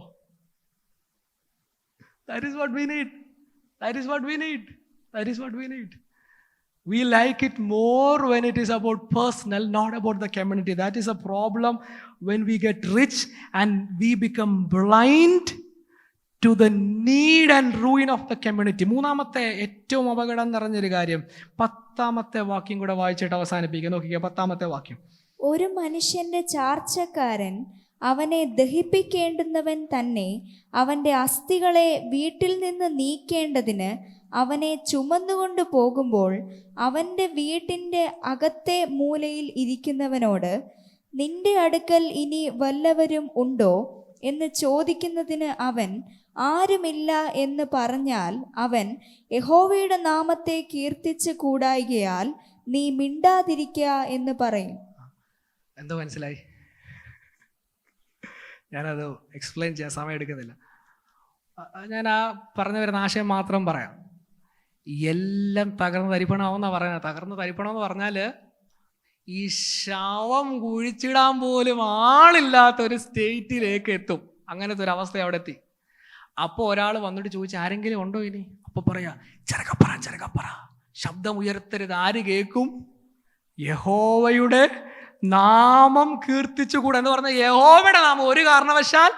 That is what we need. That is what we need. That is what we need. We like it more when it is about personal, not about the community. That is a problem when we get rich and we become blind to the need and ruin of the community. മൂന്നാമത്തെ ഏറ്റവും അപകടം നിറഞ്ഞൊരു കാര്യം 10ാമത്തെ വാക്യം കൂടെ വായിച്ചിട്ട് അവസാനിപ്പിക്കുക. നോക്കിക്കുക 10ാമത്തെ വാക്യം. ഒരു മനുഷ്യന്റെ ചാർച്ചക്കാരൻ അവനെ ദഹിപ്പിക്കേണ്ടുന്നവൻ തന്നെ അവന്റെ അസ്ഥികളെ വീട്ടിൽ നിന്ന് നീക്കേണ്ടതിന് അവനെ ചുമന്നുകൊണ്ട് പോകുമ്പോൾ അവന്റെ വീട്ടിൻ്റെ അകത്തെ മൂലയിൽ ഇരിക്കുന്നവനോട് നിന്റെ അടുക്കൽ ഇനി വല്ലവരും ഉണ്ടോ എന്ന് ചോദിക്കുന്നതിന് അവൻ ആരുമില്ല എന്ന് പറഞ്ഞാൽ അവൻ യഹോവയുടെ നാമത്തെ കീർത്തിച്ച് കൂടായികയാൽ നീ മിണ്ടാതിരിക്കുക എന്ന് പറയും. എന്തോ മനസ്സിലായി? ഞാനത് എക്സ്പ്ലെയിൻ ചെയ്യാൻ സമയം എടുക്കുന്നില്ല. ഞാൻ ആ പറഞ്ഞു വരുന്ന ആശയം മാത്രം പറയാം. എല്ലാം തകർന്ന് തരിപ്പണമാവുന്ന പറയുന്നത്. തകർന്ന് തരിപ്പണമെന്ന് പറഞ്ഞാൽ ഈ ശവം കുഴിച്ചിടാൻ പോലും ആളില്ലാത്ത ഒരു സ്റ്റേറ്റിലേക്ക് എത്തും. അങ്ങനത്തെ ഒരു അവസ്ഥ അവിടെ എത്തി. അപ്പോൾ ഒരാൾ വന്നിട്ട് ചോദിച്ചു, ആരെങ്കിലും ഉണ്ടോ ഇനി? അപ്പോൾ പറയാ, ചെറുക്കപ്പറ ചെറുക്കപ്പറ, ശബ്ദം ഉയർത്തരുത്. ആര് കേൾക്കും? യഹോവയുടെ നാമം കീർത്തിച്ചുകൂടെ എന്ന് പറഞ്ഞ യഹോവയുടെ നാമം ഒരു കാരണവശാൽ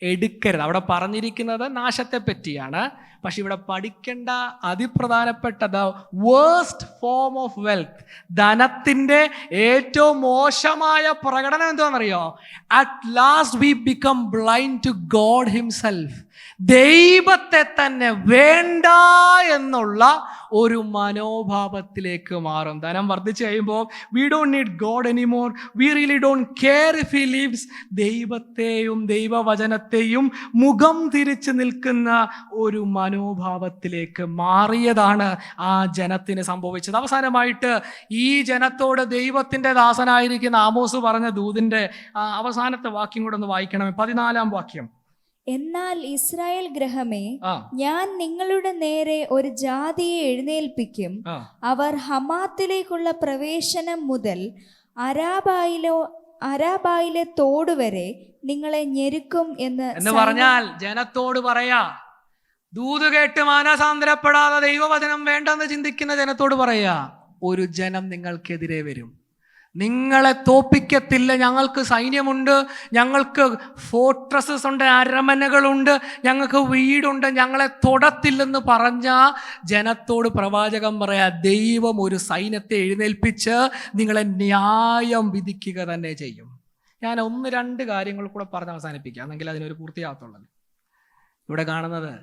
എടുക്കരുത്. അവിടെ പറഞ്ഞിരിക്കുന്നത് നാശത്തെ പറ്റിയാണ്. പക്ഷെ ഇവിടെ പഠിക്കേണ്ട അതിപ്രധാനപ്പെട്ട the worst form of wealth, ധനത്തിൻ്റെ ഏറ്റവും മോശമായ പ്രകടനം എന്താണെന്നറിയോ? At last we become blind to God himself. ദൈവത്തെ തന്നെ വേണ്ട എന്നുള്ള ഒരു മനോഭാവത്തിലേക്ക് മാറും. ധനം വർദ്ധിച്ചു കഴിയുമ്പോൾ V don't need God anymore, V really don't care if he leaves. ദൈവത്തെയും ദൈവവചനത്തെയും മുഖം തിരിച്ചു നിൽക്കുന്ന ഒരു മനോഭാവത്തിലേക്ക് മാറിയതാണ് ആ ജനത്തിന് സംഭവിച്ചത്. അവസാനമായിട്ട് ഈ ജനത്തോട് ദൈവത്തിൻ്റെ ദാസനായിരിക്കുന്ന ആമോസ് പറഞ്ഞ ദൂതിൻ്റെ അവസാനത്തെ വാക്യം കൂടെ ഒന്ന് വായിക്കണമേ. 14ാം വാക്യം. എന്നാൽ ഇസ്രായേൽ ഗ്രഹമേ, ഞാൻ നിങ്ങളുടെ നേരെ ഒരു ജാതിയെ എഴുന്നേൽപ്പിക്കും. അവർ ഹമാത്തിലേക്കുള്ള പ്രവേശനം മുതൽ അരാബായിലെ തോടുവരെ നിങ്ങളെ ഞെരുക്കും എന്ന് പറഞ്ഞാൽ ജനത്തോട് പറയാ. ദൂത് കേട്ട് മാനസാന്തരപ്പെടാതെ ദൈവവചനം വേണ്ടെന്ന് ചിന്തിക്കുന്ന ജനത്തോട് പറയാ, ഒരു ജനം നിങ്ങൾക്കെതിരെ വരും, നിങ്ങളെ തോപ്പിക്കത്തില്ല. ഞങ്ങൾക്ക് സൈന്യമുണ്ട്, ഞങ്ങൾക്ക് ഫോർട്രസസ് ഉണ്ട്, അരമനകളുണ്ട്, ഞങ്ങൾക്ക് വീടുണ്ട്, ഞങ്ങളെ തൊടത്തില്ലെന്ന് പറഞ്ഞ ജനത്തോട് പ്രവാചകൻ പറയാ, ദൈവം ഒരു സൈന്യത്തെ എഴുന്നേൽപ്പിച്ച് നിങ്ങളെ ന്യായം വിധിക്കുക തന്നെ ചെയ്യും. ഞാൻ 1-2 കാര്യങ്ങൾ കൂടെ പറഞ്ഞ് അവസാനിപ്പിക്കാം, എന്നെങ്കിൽ അതിനൊരു പൂർത്തിയാകത്തുള്ളത്. ഇവിടെ കാണുന്നത്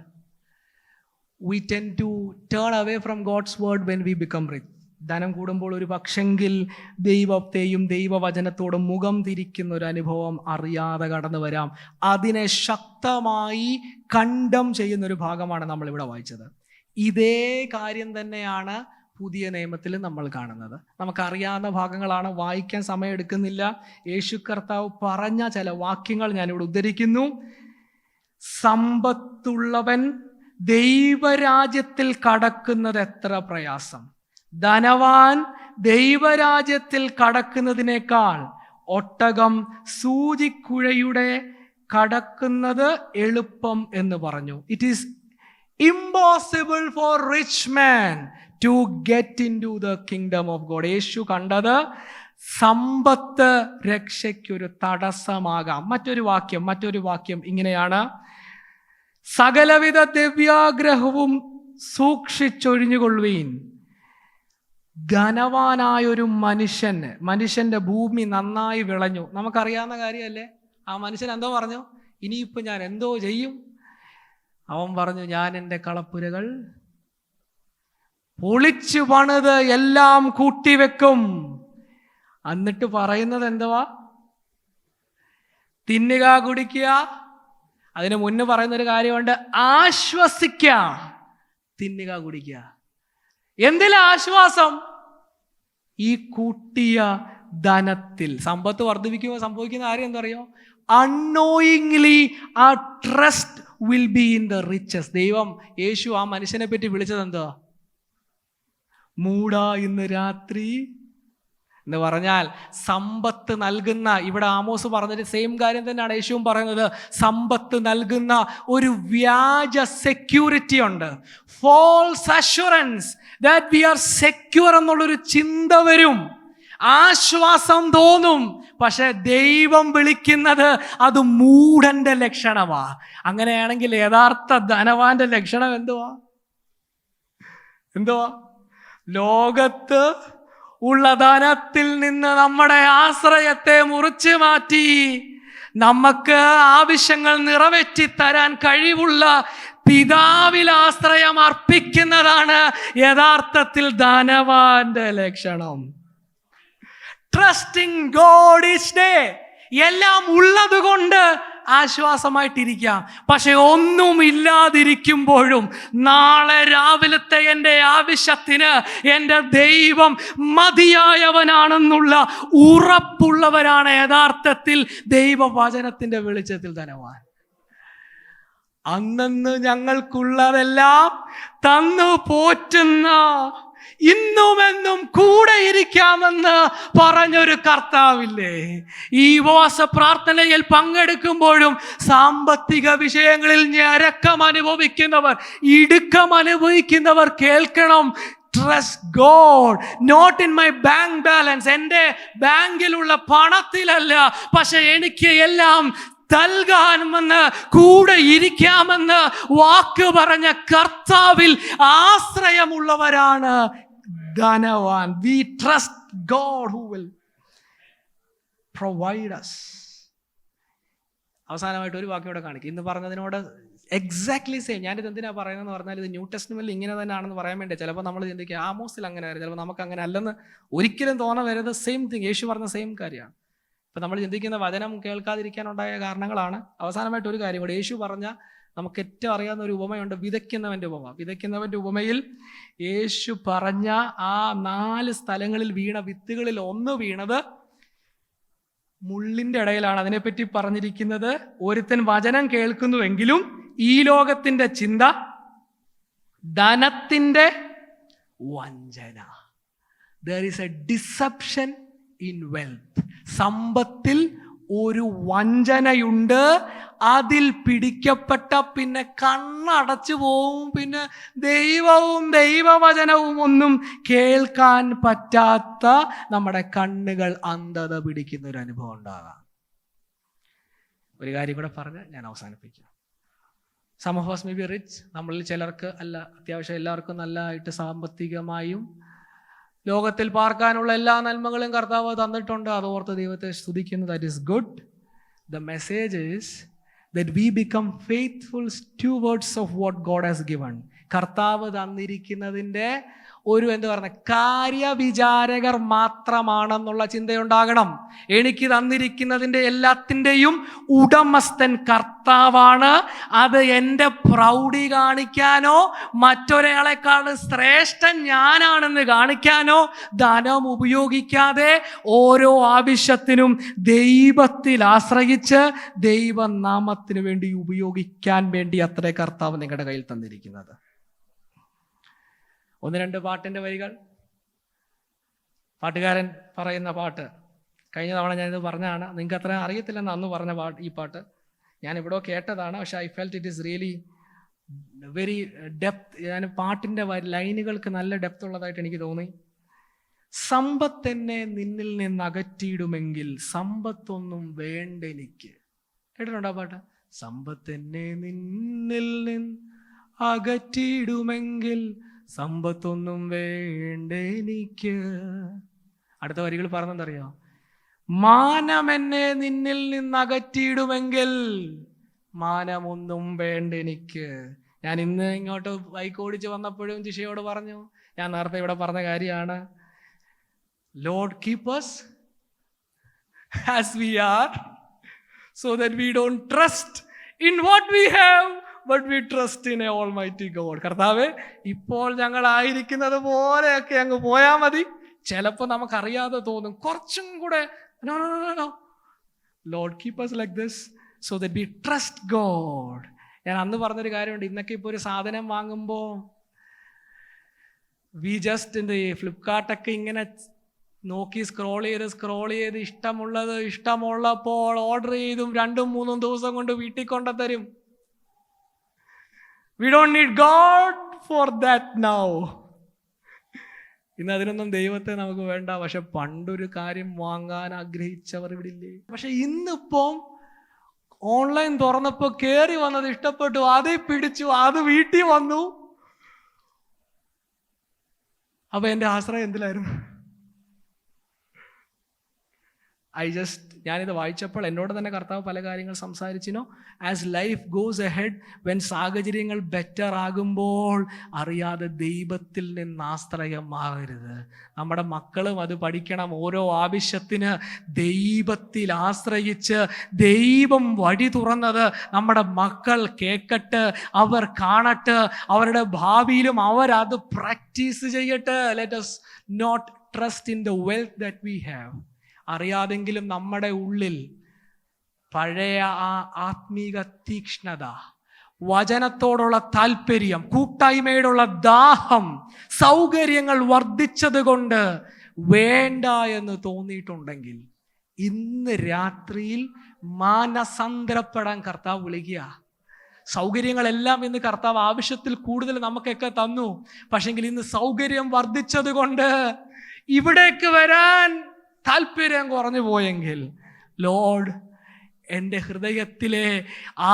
we tend to turn away from God's word when we become rich. ധനം കൂടുമ്പോൾ ഒരു പക്ഷെങ്കിൽ ദൈവത്തെയും ദൈവവചനത്തോടും മുഖം തിരിക്കുന്ന ഒരു അനുഭവം അറിയാതെ കടന്നു വരാം. അതിനെ ശക്തമായി കണ്ടം ചെയ്യുന്നൊരു ഭാഗമാണ് നമ്മളിവിടെ വായിച്ചത്. ഇതേ കാര്യം തന്നെയാണ് പുതിയ നിയമത്തിൽ നമ്മൾ കാണുന്നത്. നമുക്കറിയാവുന്ന ഭാഗങ്ങളാണ്, വായിക്കാൻ സമയം എടുക്കുന്നില്ല. യേശു കർത്താവ് പറഞ്ഞ ചില വാക്യങ്ങൾ ഞാനിവിടെ ഉദ്ധരിക്കുന്നു. സമ്പത്തുള്ളവൻ ദൈവരാജ്യത്തിൽ കടക്കുന്നത് എത്ര പ്രയാസം, ധനവാൻ ദൈവരാജ്യത്തിൽ കടക്കുന്നതിനേക്കാൾ ഒട്ടകം സൂചിക്കുഴയുടെ കടക്കുന്നത് എളുപ്പം എന്ന് പറഞ്ഞു. It is impossible for rich man to get in to the kingdom of God. യേശു കണ്ടത് സമ്പത്ത് രക്ഷയ്ക്കൊരു തടസ്സമാകാം. മറ്റൊരു വാക്യം ഇങ്ങനെയാണ്, സകലവിധ ദിവ്യാഗ്രഹവും സൂക്ഷിച്ചൊഴിഞ്ഞുകൊള്ളുവീൻ. ധനവാനായൊരു മനുഷ്യന്റെ ഭൂമി നന്നായി വിളഞ്ഞു. നമുക്കറിയാവുന്ന കാര്യമല്ലേ? ആ മനുഷ്യൻ എന്തോ പറഞ്ഞു, ഇനിയിപ്പോൾ ഞാൻ എന്തോ ചെയ്യും? അവൻ പറഞ്ഞു, ഞാൻ എൻ്റെ കളപ്പുരകൾ പൊളിച്ചു പണിത് എല്ലാം കൂട്ടിവെക്കും. എന്നിട്ട് പറയുന്നത് എന്തുവാ? തിന്നുക, കുടിക്കുക, അതിന് മുന്നേ പറയുന്നൊരു കാര്യമുണ്ട്, ആശ്വസിക്കുക, തിന്നുക, കുടിക്കുക. എന്തിലാ ആശ്വാസം? ഈ കൂട്ടിയ ധനത്തിൽ. സമ്പത്ത് വർദ്ധിപ്പിക്കുമ്പോൾ സംഭവിക്കുന്ന കാര്യം എന്തറിയോ? അൺനോയിങ്ലി ആ trust will be in the riches. ദൈവം, യേശു ആ മനുഷ്യനെ പറ്റി വിളിച്ചത് എന്താ? മൂടാ ഇന്ന് രാത്രി എന്ന് പറഞ്ഞാൽ സമ്പത്ത് നൽകുന്ന, ഇവിടെ ആമോസ് പറഞ്ഞൊരു സെയിം കാര്യം തന്നെയാണ് യേശുവും പറയുന്നത്. സമ്പത്ത് നൽകുന്ന ഒരു വ്യാജ സെക്യൂരിറ്റി ഉണ്ട്, false assurance that we are secure എന്നുള്ളൊരു ചിന്ത വരും, ആശ്വാസം തോന്നും. പക്ഷെ ദൈവം വിളിക്കുന്നത് അത് മൂഢന്റെ ലക്ഷണമാ. അങ്ങനെയാണെങ്കിൽ യഥാർത്ഥ ധനവാന്റെ ലക്ഷണം എന്തുവാ? ലോകത്ത് ഉള്ള ധനത്തിൽ നിന്ന് നമ്മുടെ ആശ്രയത്തെ മുറിച്ചു മാറ്റി നമുക്ക് ആവശ്യങ്ങൾ നിറവേറ്റി തരാൻ കഴിവുള്ള പിതാവിൽ ആശ്രയം അർപ്പിക്കുന്നതാണ് യഥാർത്ഥത്തിൽ ധനവാന്റെ ലക്ഷണം. Trusting God each day. എല്ലാം ഉള്ളത് കൊണ്ട് ആശ്വാസമായിട്ടിരിക്കാം. പക്ഷെ ഒന്നും ഇല്ലാതിരിക്കുമ്പോഴും നാളെ രാവിലത്തെ എൻ്റെ ആവശ്യത്തിന് എൻ്റെ ദൈവം മതിയായവനാണെന്നുള്ള ഉറപ്പുള്ളവരാണ് യഥാർത്ഥത്തിൽ ദൈവവചനത്തിൻ്റെ വെളിച്ചത്തിൽ ധനവാൻ. അന്നന്ന് ഞങ്ങൾക്കുള്ളതെല്ലാം തന്നു പോറ്റുന്ന, ഇന്നുമെന്നും കൂടെ ഇരിക്കാമെന്ന് പറഞ്ഞൊരു കർത്താവില്ലേ? ഈ ഉപവാസ പ്രാർത്ഥനയിൽ പങ്കെടുക്കുമ്പോഴും സാമ്പത്തിക വിഷയങ്ങളിൽ ഞരക്കം അനുഭവിക്കുന്നവർ, ഇടുക്കം അനുഭവിക്കുന്നവർ കേൾക്കണം, trust God not in my bank balance. എൻ്റെ ബാങ്കിലുള്ള പണത്തിലല്ല, പക്ഷെ എനിക്ക് എല്ലാം നൽകാമെന്ന്, കൂടെ ഇരിക്കാമെന്ന് വാക്ക് പറഞ്ഞ കർത്താവിൽ ആശ്രയമുള്ളവരാണ് ധനവാൻ. We trust God who will provide us. അവസാനമായിട്ട് ഒരു വാക്യം കൂടെ കാണിക്കും. ഇന്ന് പറഞ്ഞതിനോട് എക്സാക്ട്ലി സെയിം. ഞാനിത് എന്തിനാണ് പറയുന്നതെന്ന് പറഞ്ഞാൽ, ഇത് ന്യൂ ടെസ്റ്റ്മെന്റിൽ ഇങ്ങനെ തന്നെ ആണെന്ന് പറയാൻ വേണ്ടി. ചിലപ്പോൾ നമ്മൾ ചിന്തിക്കുക ആമോസിൽ അങ്ങനെ ആയിരുന്നു, ചിലപ്പോൾ നമുക്ക് അങ്ങനെ അല്ലെന്ന് ഒരിക്കലും തോന്നാൻ വരുന്നത് സെയിം തിങ്. യേശു പറഞ്ഞ സെയിം കാര്യമാണ്. ഇപ്പം നമ്മൾ ചിന്തിക്കുന്ന വചനം കേൾക്കാതിരിക്കാനുണ്ടായ കാരണങ്ങളാണ്. അവസാനമായിട്ട് ഒരു കാര്യം കൂടെ യേശു പറഞ്ഞ, നമുക്ക് ഏറ്റവും അറിയാവുന്ന ഒരു ഉപമയുണ്ട്, വിതയ്ക്കുന്നവൻ്റെ ഉപമ. വിതയ്ക്കുന്നവൻ്റെ ഉപമയിൽ യേശു പറഞ്ഞ ആ 4 സ്ഥലങ്ങളിൽ വീണ വിത്തുകളിൽ ഒന്ന് വീണത് മുള്ളിൻ്റെ ഇടയിലാണ്. അതിനെപ്പറ്റി പറഞ്ഞിരിക്കുന്നത്, ഒരുത്തൻ വചനം കേൾക്കുന്നുവെങ്കിലും ഈ ലോകത്തിൻ്റെ ചിന്ത, ധനത്തിൻ്റെ വഞ്ചന. There is a deception in wealth. സമ്പത്തിൽ ഒരു വഞ്ചനയുണ്ട്. അതിൽ പിടിക്കപ്പെട്ട പിന്നെ കണ്ണടച്ചു പോവും. പിന്നെ ദൈവവും ദൈവവചനവും ഒന്നും കേൾക്കാൻ പറ്റാത്ത നമ്മുടെ കണ്ണുകൾ അന്ധത പിടിക്കുന്ന ഒരു അനുഭവം ഉണ്ടാകാം. ഒരു കാര്യം കൂടെ പറഞ്ഞ് ഞാൻ അവസാനിപ്പിക്കാം. Some of us may be rich. നമ്മളിൽ ചിലർക്ക് അല്ല, അത്യാവശ്യം എല്ലാവർക്കും നല്ലതായിട്ട് സാമ്പത്തികമായും ലോകത്തിൽ പാർക്കാനുള്ള എല്ലാ നന്മകളും കർത്താവ് തന്നിട്ടുണ്ട്. അതോർത്ത് ദൈവത്തെ സ്തുതിക്കുന്നു. That is good. The message is that we become faithful stewards of what God has given. കർത്താവ് തന്നിരിക്കുന്നതിൻ്റെ ഒരു കാര്യവിചാരകർ മാത്രമാണെന്നുള്ള ചിന്തയുണ്ടാകണം. എനിക്ക് തന്നിരിക്കുന്നതിൻ്റെ എല്ലാത്തിൻ്റെയും ഉടമസ്ഥൻ കർത്താവാണ്. അത് എൻ്റെ പ്രൗഢി കാണിക്കാനോ മറ്റൊരാളെക്കാൾ ശ്രേഷ്ഠൻ ഞാനാണെന്ന് കാണിക്കാനോ ധനം ഉപയോഗിക്കാതെ ഓരോ ആവശ്യത്തിനും ദൈവത്തിൽ ആശ്രയിച്ച് ദൈവനാമത്തിന് വേണ്ടി ഉപയോഗിക്കാൻ വേണ്ടി അത്രേ കർത്താവ് നിങ്ങളുടെ കയ്യിൽ തന്നിരിക്കുന്നത്. 1-2 പാട്ടിൻ്റെ വരികൾ. പാട്ടുകാരൻ പറയുന്ന പാട്ട് കഴിഞ്ഞ തവണ ഞാനിത് പറഞ്ഞതാണ്. നിങ്ങൾക്ക് അത്ര അറിയത്തില്ലെന്ന് അന്ന് പറഞ്ഞ ഈ പാട്ട് ഞാൻ ഇവിടെ കേട്ടതാണ്. പക്ഷെ I felt it is really very depth. ഞാൻ പാട്ടിൻ്റെ ലൈനുകൾക്ക് നല്ല ഡെപ്ത് ഉള്ളതായിട്ട് എനിക്ക് തോന്നി. സമ്പത്തെന്നെ നിന്നിൽ നിന്ന് അകറ്റിയിടുമെങ്കിൽ സമ്പത്തൊന്നും വേണ്ടെനിക്ക്. കേട്ടിട്ടുണ്ടോ പാട്ട്? സമ്പത്തെന്നെ നിന്നിൽ നിന്ന് അകറ്റിയിടുമെങ്കിൽ സമ്പത്തൊന്നും വേണ്ടെനിക്ക്. അടുത്ത വരികൾ പറഞ്ഞെന്തറിയോ? മാനമെന്നെ നിന്നിൽ നിന്ന് അകറ്റിയിടുമെങ്കിൽ മാനമൊന്നും വേണ്ടെനിക്ക്. ഞാൻ ഇന്ന് ഇങ്ങോട്ട് ബൈക്ക് ഓടിച്ച് വന്നപ്പോഴും ജിഷയോട് പറഞ്ഞു, ഞാൻ നേരത്തെ ഇവിടെ പറഞ്ഞ കാര്യമാണ്, Lord keep us as we are so that we don't trust in what we have, but we trust in a almighty God. കർത്താവേ, ഇപ്പോൾ ഞങ്ങളായിരിക്കുന്നത് പോലെയൊക്കെ അങ്ങ് പോയാൽ മതി. ചിലപ്പോൾ നമുക്കറിയാതെ തോന്നും കുറച്ചും കൂടെ. No, no, no, no. Lord, keep us like this so that we trust God. ഞാൻ അന്ന് പറഞ്ഞൊരു കാര്യമുണ്ട്. ഇന്നൊക്കെ ഇപ്പോൾ ഒരു സാധനം വാങ്ങുമ്പോൾ വി ജസ്റ്റ് ഇൻ ഫ്ലിപ്കാർട്ടൊക്കെ ഇങ്ങനെ നോക്കി സ്ക്രോൾ ചെയ്ത് ഇഷ്ടമുള്ളപ്പോൾ ഓർഡർ ചെയ്തും 2-3 ദിവസം കൊണ്ട് വീട്ടിൽ കൊണ്ടുതരും. We don't need God for that now. ഇന്ന് അതിനൊന്നും ദൈവത്തെ നമുക്ക് വേണ്ട. പക്ഷെ പണ്ടൊരു കാര്യം വാങ്ങാൻ ആഗ്രഹിച്ചവർ ഇവിടെ ഇല്ലേ? പക്ഷെ ഇന്നിപ്പം ഓൺലൈൻ തുറന്നപ്പോൾ കയറി വന്നത് ഇഷ്ടപ്പെട്ടു, അത് പിടിച്ചു, അത് വീട്ടിൽ വന്നു. അപ്പൊ എൻ്റെ ആശ്രയം എന്തിലായിരുന്നു? ഞാനിത് വായിച്ചപ്പോൾ എന്നോട് തന്നെ കർത്താവ് പല കാര്യങ്ങൾ സംസാരിച്ചിനോ. As life goes ahead, when സാഹചര്യങ്ങൾ ബെറ്റർ ആകുമ്പോൾ അറിയാതെ ദൈവത്തിൽ നിന്ന് ആശ്രയം മാറരുത്. നമ്മുടെ മക്കളും അത് പഠിക്കണം. ഓരോ ആവശ്യത്തിന് ദൈവത്തിൽ ആശ്രയിച്ച് ദൈവം വഴി തുറന്നത് നമ്മുടെ മക്കൾ കേൾക്കട്ടെ, അവർ കാണട്ടെ, അവരുടെ ഭാവിയിലും അവരത് പ്രാക്ടീസ് ചെയ്യട്ടെ. Let us not trust in the wealth that we have. അറിയാതെങ്കിലും നമ്മുടെ ഉള്ളിൽ പഴയ ആ ആത്മീക തീക്ഷ്ണത, വചനത്തോടുള്ള താല്പര്യം, കൂട്ടായ്മയോടുള്ള ദാഹം, സൗകര്യങ്ങൾ വർദ്ധിച്ചത് കൊണ്ട് വേണ്ട എന്ന് തോന്നിയിട്ടുണ്ടെങ്കിൽ ഇന്ന് രാത്രിയിൽ മാനസാന്തരപ്പെടാൻ കർത്താവ് വിളിക്കുക. സൗകര്യങ്ങളെല്ലാം ഇന്ന് കർത്താവ് ആവശ്യത്തിൽ കൂടുതൽ നമുക്കൊക്കെ തന്നു. പക്ഷെങ്കിൽ ഇന്ന് സൗകര്യം വർദ്ധിച്ചത് കൊണ്ട് ഇവിടേക്ക് വരാൻ താല്പര്യം കുറഞ്ഞു പോയെങ്കിൽ, ലോർഡ്, എൻ്റെ ഹൃദയത്തിലെ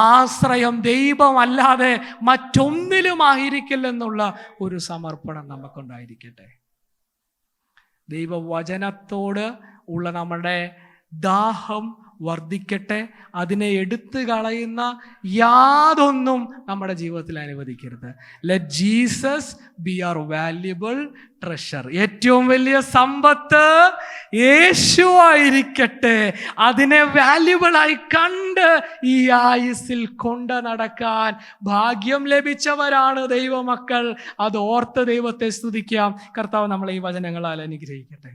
ആശ്രയം ദൈവമല്ലാതെ മറ്റൊന്നിലും ആയിരിക്കില്ലെന്നുള്ള ഒരു സമർപ്പണം നമുക്കുണ്ടായിരിക്കട്ടെ. ദൈവവചനത്തോട് ഉള്ള നമ്മുടെ ദാഹം വർദ്ധിക്കട്ടെ. അതിനെ എടുത്തു കളയുന്ന യാതൊന്നും നമ്മുടെ ജീവിതത്തിൽ അനുവദിക്കരുത്. Let Jesus be our valuable treasure. ഏറ്റവും വലിയ സമ്പത്ത് യേശു ആയിരിക്കട്ടെ. അതിനെ വാല്യുബിളായി കണ്ട് ഈ ആയുസ്സിൽ കൊണ്ട് നടക്കാൻ ഭാഗ്യം ലഭിച്ചവരാണ് ദൈവമക്കൾ. അത് ഓർത്ത് ദൈവത്തെ സ്തുതിക്കാം. കർത്താവ് നമ്മളെ ഈ വചനങ്ങളാൽ അനുഗ്രഹിക്കട്ടെ.